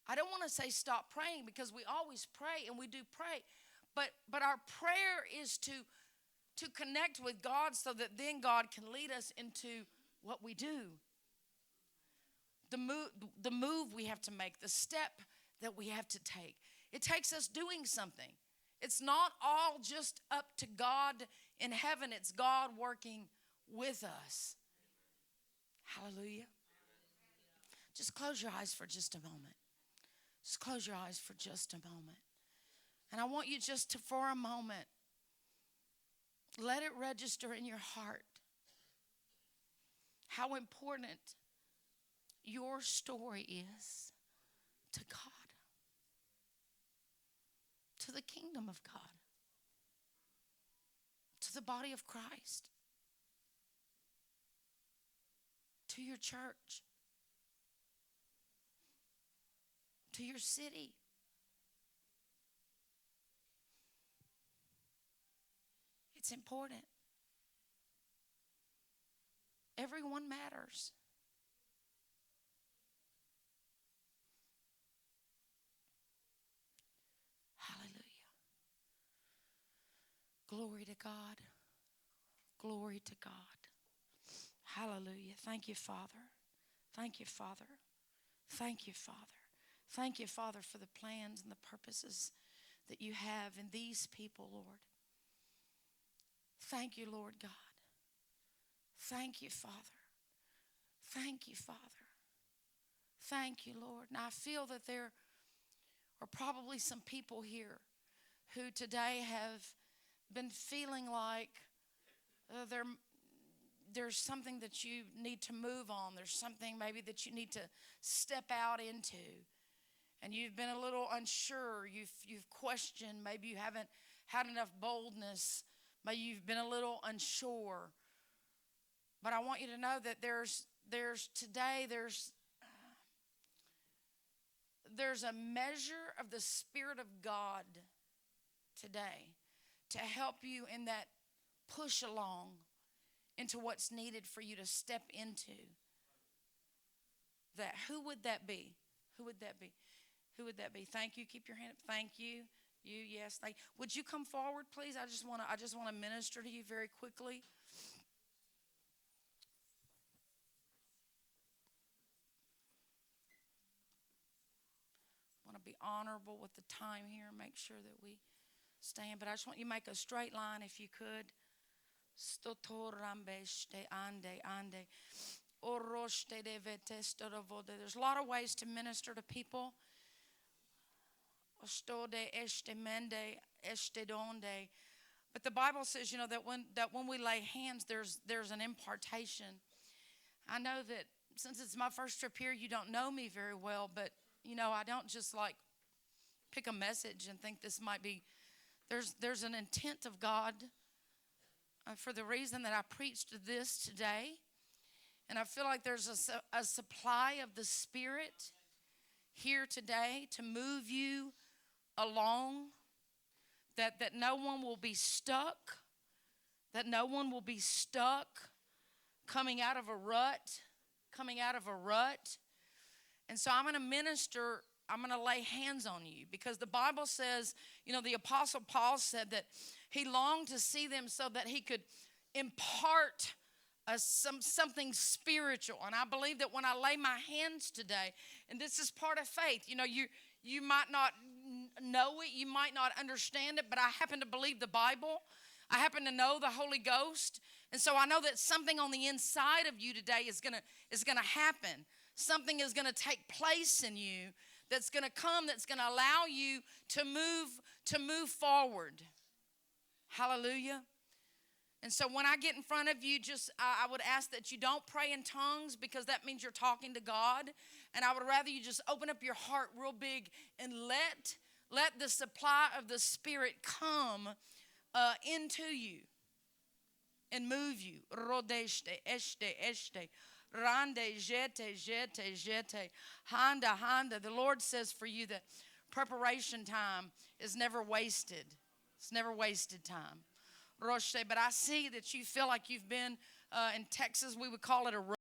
S2: I don't want to say stop praying because we always pray and we do pray. But our prayer is to connect with God so that then God can lead us into what we do. The move we have to make, the step that we have to take. It takes us doing something. It's not all just up to God in heaven. It's God working with us. Hallelujah. Just close your eyes for just a moment. Just close your eyes for just a moment. And I want you just to, for a moment, let it register in your heart how important your story is to God. to the kingdom of God, to the body of Christ, to your church, to your city. It's important. Everyone matters. Hallelujah. Glory to God. Glory to God. Hallelujah. Thank you, Father. Thank you, Father. Thank you, Father. Thank you, Father, for the plans and the purposes that you have in these people, Lord. Thank you, Lord God. Thank you, Father. Thank you, Father. Thank you, Lord. Now I feel that there are probably some people here who today have been feeling like there's something that you need to move on. There's something maybe that you need to step out into. And you've been a little unsure. You've questioned. Maybe you haven't had enough boldness. Maybe you've been a little unsure. But I want you to know that there's a measure of the Spirit of God today to help you in that push along into what's needed for you to step into that. Who would that be? Who would that be? Who would that be? Thank you. Keep your hand up. Thank you. You, yes. Would you come forward, please? I just want to minister to you very quickly. I want to be honorable with the time here. Make sure that we stand. But I just want you to make a straight line if you could. There's a lot of ways to minister to people. But the Bible says, that when we lay hands, there's an impartation. I know that since it's my first trip here, you don't know me very well, but I don't just pick a message and think this might be. There's an intent of God for the reason that I preached this today. And I feel like there's a supply of the Spirit here today to move you along, that no one will be stuck, coming out of a rut. And so I'm going to minister, I'm going to lay hands on you, because the Bible says, the Apostle Paul said that he longed to see them so that he could impart something spiritual. And I believe that when I lay my hands today, and this is part of faith, you might not know it, you might not understand it, but I happen to believe the Bible. I happen to know the Holy Ghost. And so I know that something on the inside of you today is gonna happen. Something is going to take place in you that's going to come, that's going to allow you to move forward. Hallelujah. And so when I get in front of you, I would ask that you don't pray in tongues, because that means you're talking to God. And I would rather you just open up your heart real big and let the supply of the Spirit come into you and move you. Rodeshte, eshte. Rande, jete. Handa. The Lord says for you that preparation time is never wasted. It's never wasted time. Roche, but I see that you feel like you've been in Texas, we would call it a